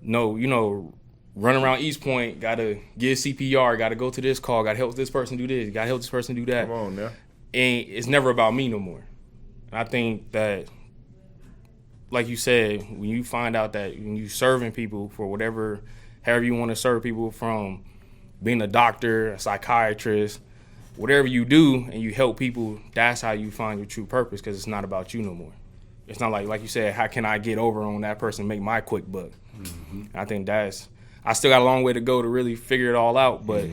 [SPEAKER 4] run around East Point, got to give CPR, got to go to this call, got to help this person do this, got to help this person do that.
[SPEAKER 5] Come on now.
[SPEAKER 4] And it's never about me no more. And I think that, like you said, when you find out that when you serving people for however you want to serve people, from being a doctor, a psychiatrist, whatever you do, and you help people, that's how you find your true purpose, because it's not about you no more. It's not like you said, how can I get over on that person and make my quick buck? Mm-hmm. I think I still got a long way to go to really figure it all out, but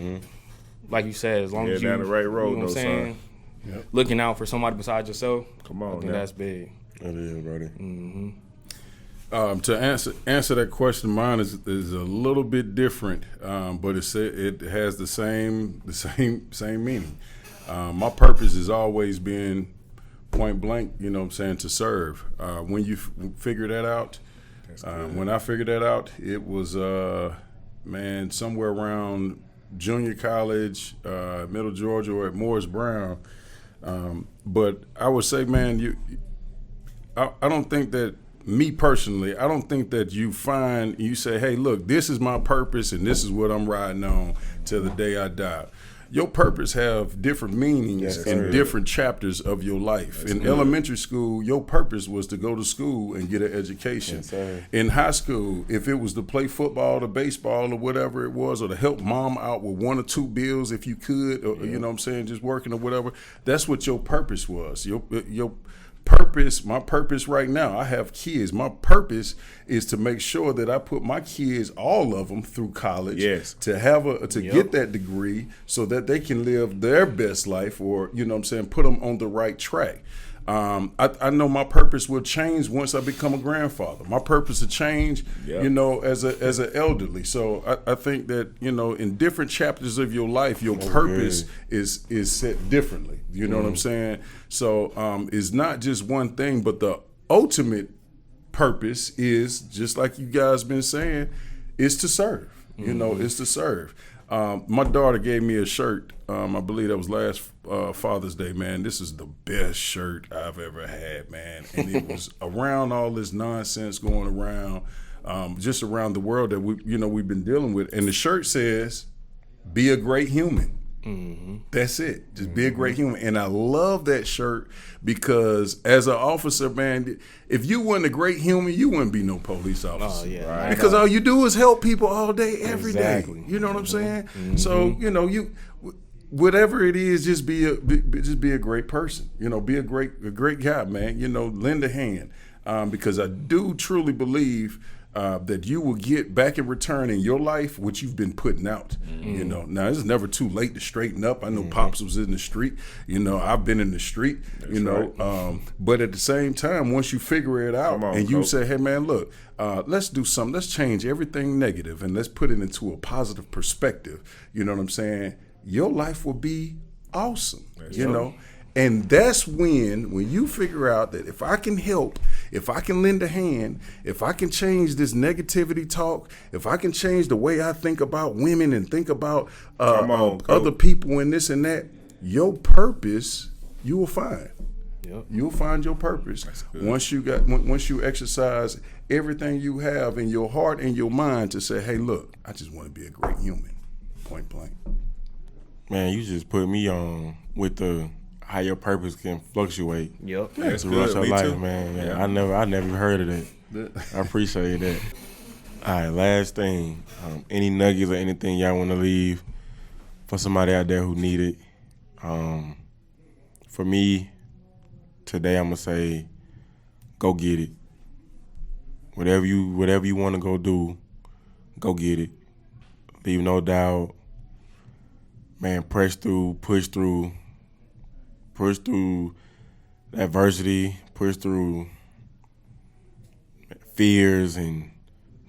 [SPEAKER 4] like you said, as long as you
[SPEAKER 5] down the right road,
[SPEAKER 4] you know what I'm saying,
[SPEAKER 3] Yep.
[SPEAKER 4] looking out for somebody besides yourself,
[SPEAKER 5] Come on,
[SPEAKER 4] I think
[SPEAKER 5] now.
[SPEAKER 4] that's big.
[SPEAKER 2] It is, brother.
[SPEAKER 4] Mm-hmm.
[SPEAKER 3] To answer that question, mine is a little bit different, but it has the same meaning. My purpose has always been point blank, you know what I'm saying, to serve. When you figure that out, when I figured that out, it was somewhere around junior college, Middle Georgia, or at Morris Brown. But I would say, man, I don't think that, me personally, I don't think that you say, hey, look, this is my purpose and this is what I'm riding on till the day I die. Your purpose have different meanings in different chapters of your life. In elementary school, your purpose was to go to school and get an education. In high school, if it was to play football or baseball or whatever it was, or to help mom out with 1 or 2 bills if you could, or you know what I'm saying, just working or whatever, that's what your purpose was. Your purpose, my purpose right now, I have kids. My purpose is to make sure that I put my kids, all of them, through college, to have get that degree so that they can live their best life, or, you know what I'm saying, put them on the right track. I know my purpose will change once I become a grandfather. My purpose will change, you know, as an elderly. So I think that, you know, in different chapters of your life, your purpose is set differently. You know what I'm saying? So it's not just one thing, but the ultimate purpose is, just like you guys been saying, is to serve. You know, it's to serve. My daughter gave me a shirt. I believe that was last Father's Day, man. This is the best shirt I've ever had, man. And it was around all this nonsense going around, just around the world that we've been dealing with. And the shirt says, "Be a great human." Mm-hmm. That's it. Just be a great human. And I love that shirt because as an officer, man, if you weren't a great human, you wouldn't be no police officer.
[SPEAKER 4] Oh, yeah. Right.
[SPEAKER 3] Because all you do is help people all day, every day.
[SPEAKER 4] Exactly.
[SPEAKER 3] You know what I'm saying? Mm-hmm. So, you know, whatever it is, just be a great person. You know, be a great guy, man. You know, lend a hand. Because I do truly believe that you will get back in return in your life what you've been putting out. You know, now it's never too late to straighten up. I know Pops was in the street. You know, I've been in the street. That's you know, right. But at the same time, once you figure it out and you say, "Hey, man, look, let's do something. Let's change everything negative and let's put it into a positive perspective." You know what I'm saying? Your life will be awesome. That's you know. And that's when you figure out that if I can help, if I can lend a hand, if I can change this negativity talk, if I can change the way I think about women and think about other people and this and that, your purpose you will find. Yep. You'll find your purpose once you exercise everything you have in your heart and your mind to say, "Hey, look, I just want to be a great human." Point blank.
[SPEAKER 2] Man, you just put me on with how your purpose can fluctuate.
[SPEAKER 5] Yep.
[SPEAKER 2] That's throughout your life, too. Man. Yeah. I never heard of that. I appreciate that. All right, last thing. Any nuggets or anything y'all want to leave for somebody out there who need it? for me, today I'm gonna say, go get it. Whatever you want to go do, go get it. Leave no doubt. Man, press through, push through adversity, push through fears and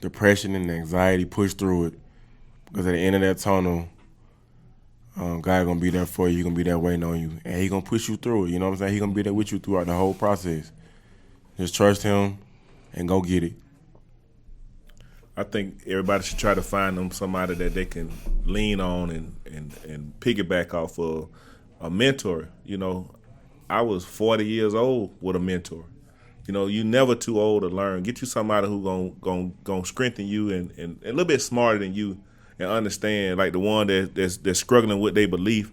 [SPEAKER 2] depression and anxiety, push through it. Because at the end of that tunnel, God gonna be there for you. He gonna be there waiting on you, and He gonna push you through it. You know what I'm saying? He gonna be there with you throughout the whole process. Just trust Him and go get it.
[SPEAKER 5] I think everybody should try to find them somebody that they can lean on and piggyback off of, a mentor. You know, I was 40 years old with a mentor. You know, you never too old to learn. Get you somebody who gonna strengthen you and a little bit smarter than you and understand, like the one that's struggling with their belief.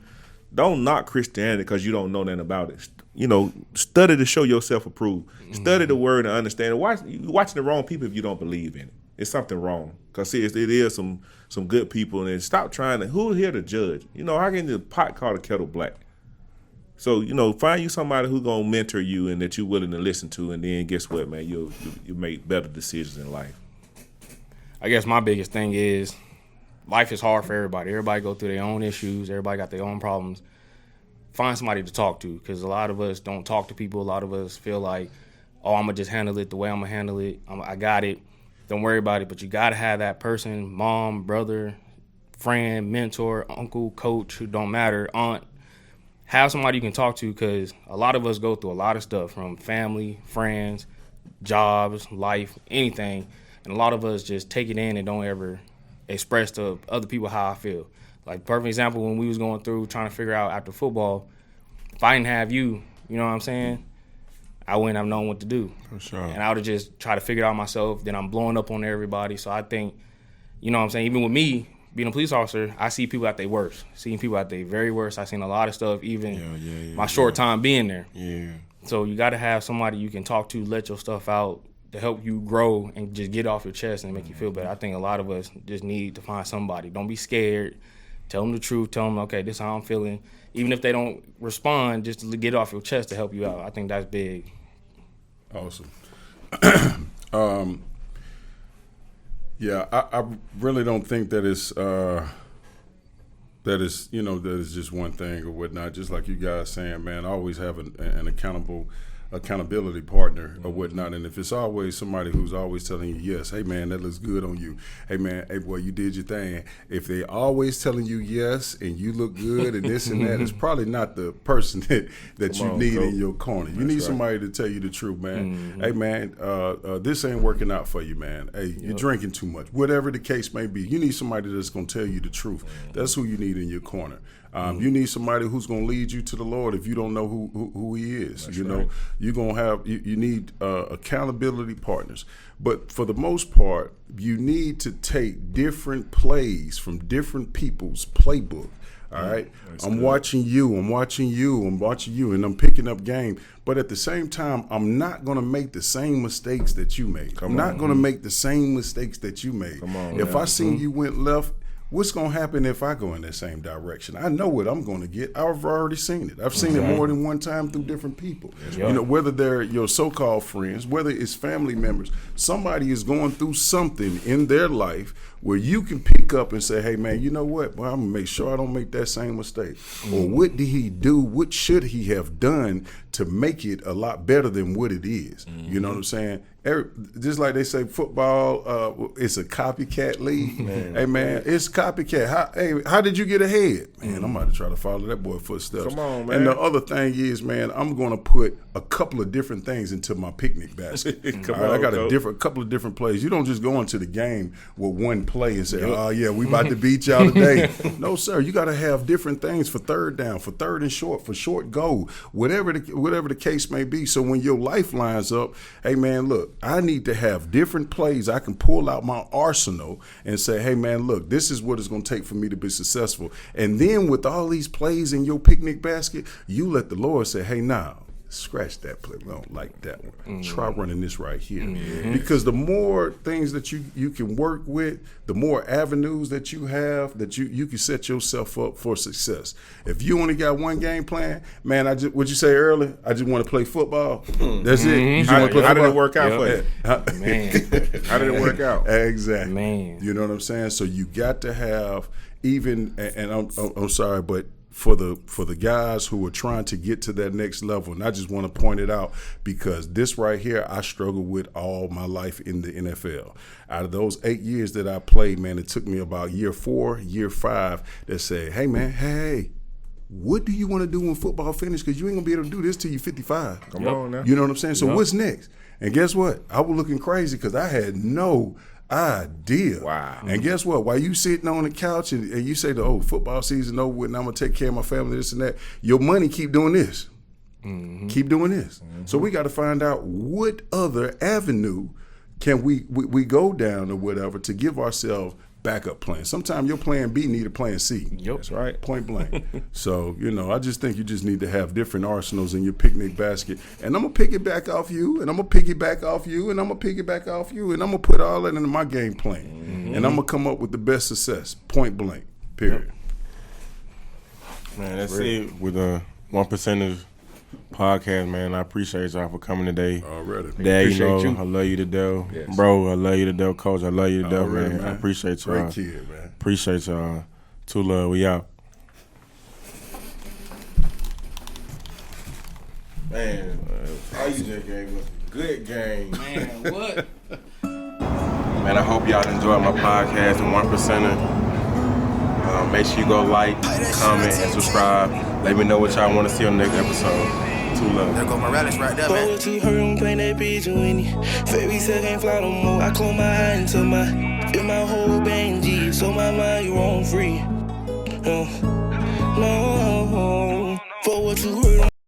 [SPEAKER 5] Don't knock Christianity because you don't know nothing about it. You know, study to show yourself approved. Study the word and understand it. You're watching the wrong people if you don't believe in it. It's something wrong. Because it is some good people. And stop trying to, who's here to judge? You know, how can the pot call the kettle black? So, you know, find you somebody who's going to mentor you and that you're willing to listen to. And then guess what, man? You make better decisions in life.
[SPEAKER 4] I guess my biggest thing is life is hard for everybody. Everybody go through their own issues. Everybody got their own problems. Find somebody to talk to, because a lot of us don't talk to people. A lot of us feel like, oh, I'm going to just handle it the way I'm going to handle it. I got it. Don't worry about it. But you got to have that person, mom, brother, friend, mentor, uncle, coach, who don't matter, aunt. Have somebody you can talk to, because a lot of us go through a lot of stuff, from family, friends, jobs, life, anything. And a lot of us just take it in and don't ever express to other people how I feel. Like, perfect example, when we was going through trying to figure out after football, if I didn't have you, you know what I'm saying, I wouldn't have known what to do.
[SPEAKER 2] For sure.
[SPEAKER 4] And I would have just tried to figure it out myself. Then I'm blowing up on everybody. So I think, you know what I'm saying, even with me being a police officer, I see people at their worst. Seeing people at their very worst. I've seen a lot of stuff, even my short time being there.
[SPEAKER 2] Yeah.
[SPEAKER 4] So you got to have somebody you can talk to, let your stuff out, to help you grow and just get off your chest and make you feel better. I think a lot of us just need to find somebody. Don't be scared. Tell them the truth. Tell them, okay, this is how I'm feeling. Even if they don't respond, just to get off your chest to help you out. I think that's big.
[SPEAKER 3] Awesome. Yeah, I really don't think that is just one thing or whatnot. Just like you guys saying, man, always have an accountability partner or whatnot. And if it's always somebody who's always telling you, yes, hey man, that looks good on you. Hey man, hey boy, you did your thing. If they always telling you yes and you look good and this and that, it's probably not the person that you need in your corner. You need somebody to tell you the truth, man. Hey man, this ain't working out for you, man. Hey, you're drinking too much. Whatever the case may be, you need somebody that's gonna tell you the truth. That's who you need in your corner. You need somebody who's going to lead you to the Lord if you don't know who He is. That's know, you're going to have you need accountability partners. But for the most part, you need to take different plays from different people's playbook. All right, I'm watching you, and I'm picking up game. But at the same time, I'm not going to make the same mistakes that you make. I'm not going to make the same mistakes that you made. If I seen you went left, what's going to happen if I go in that same direction? I know what I'm going to get. I've already seen it. I've seen it more than one time through different people. You know, whether they're your so-called friends, whether it's family members, somebody is going through something in their life where you can pick up and say, hey, man, you know what? Well, I'm going to make sure I don't make that same mistake. Or what did he do? What should he have done to make it a lot better than what it is? You know what I'm saying? Just like they say, football, it's a copycat league. Hey, man, it's copycat. How did you get ahead? Man, I'm about to try to follow that boy's footsteps.
[SPEAKER 5] Come on, man.
[SPEAKER 3] And the other thing is, man, I'm going to put a couple of different things into my picnic basket. I got a couple of different plays. You don't just go into the game with one play and say, oh, yeah, we about to beat y'all today. No, sir. You got to have different things for third down, for third and short, for short goal, whatever the case may be. So when your life lines up, hey, man, look, I need to have different plays. I can pull out my arsenal and say, hey, man, look, this is what it's going to take for me to be successful. And then with all these plays in your picnic basket, you let the Lord say, hey, now, scratch that play. We don't like that one. Try running this right here. Because the more things that you can work with, the more avenues that you have, that you can set yourself up for success. If you only got one game plan, man, what'd you say earlier? I just want to play football. That's it. You just want to play football.
[SPEAKER 5] How did it work out for you?
[SPEAKER 4] Man.
[SPEAKER 5] How did it work out?
[SPEAKER 3] Exactly.
[SPEAKER 4] Man.
[SPEAKER 3] You know what I'm saying? So you got to have even, and I'm sorry, but for the guys who are trying to get to that next level, and I just want to point it out because this right here I struggled with all my life in the NFL. Out of those 8 years that I played, man, it took me about year 4, year 5 that said, hey man, hey, what do you want to do when football finishes? Because you ain't gonna be able to do this till you're 55.
[SPEAKER 5] Come on now.
[SPEAKER 3] You know what I'm saying? So what's next? And guess what? I was looking crazy because I had no idea.
[SPEAKER 5] Wow.
[SPEAKER 3] And guess what? While you sitting on the couch and you say, football season over with and I'm going to take care of my family, this and that, your money keep doing this. Keep doing this. So we got to find out what other avenue can we go down or whatever to give ourselves backup plans. Sometimes your plan B need a plan C.
[SPEAKER 4] Yep.
[SPEAKER 5] That's right.
[SPEAKER 3] Point blank. So, I just think you just need to have different arsenals in your picnic basket. And I'm going to piggyback off you, and I'm going to piggyback off you, and I'm going to piggyback off you, and I'm going to put all that into my game plan. And I'm going to come up with the best success. Point blank. Period.
[SPEAKER 2] Man, that's it with the 1%ers podcast, man. I appreciate y'all for coming today.
[SPEAKER 3] Already.
[SPEAKER 2] Dad,
[SPEAKER 4] Appreciate you.
[SPEAKER 2] I love you to death.
[SPEAKER 5] Yes.
[SPEAKER 2] Bro, I love you to death. Coach, I love you to death,
[SPEAKER 3] Already,
[SPEAKER 2] man. I appreciate y'all.
[SPEAKER 3] Great kid, man.
[SPEAKER 2] Appreciate y'all. Too love. We out. Man, all you just gave us a good game.
[SPEAKER 4] Man, what?
[SPEAKER 2] Man, I hope y'all enjoyed my podcast, The 1%er. Make sure you go like, comment, and subscribe. Let me know what y'all want to see on the next episode. Too love.
[SPEAKER 6] There go Morales right there, man.
[SPEAKER 1] Poetry hurt him, paint that bitch in it. Fairy tale can't fly no more. I close my eye until my whole bang G. So my mind, you roam free.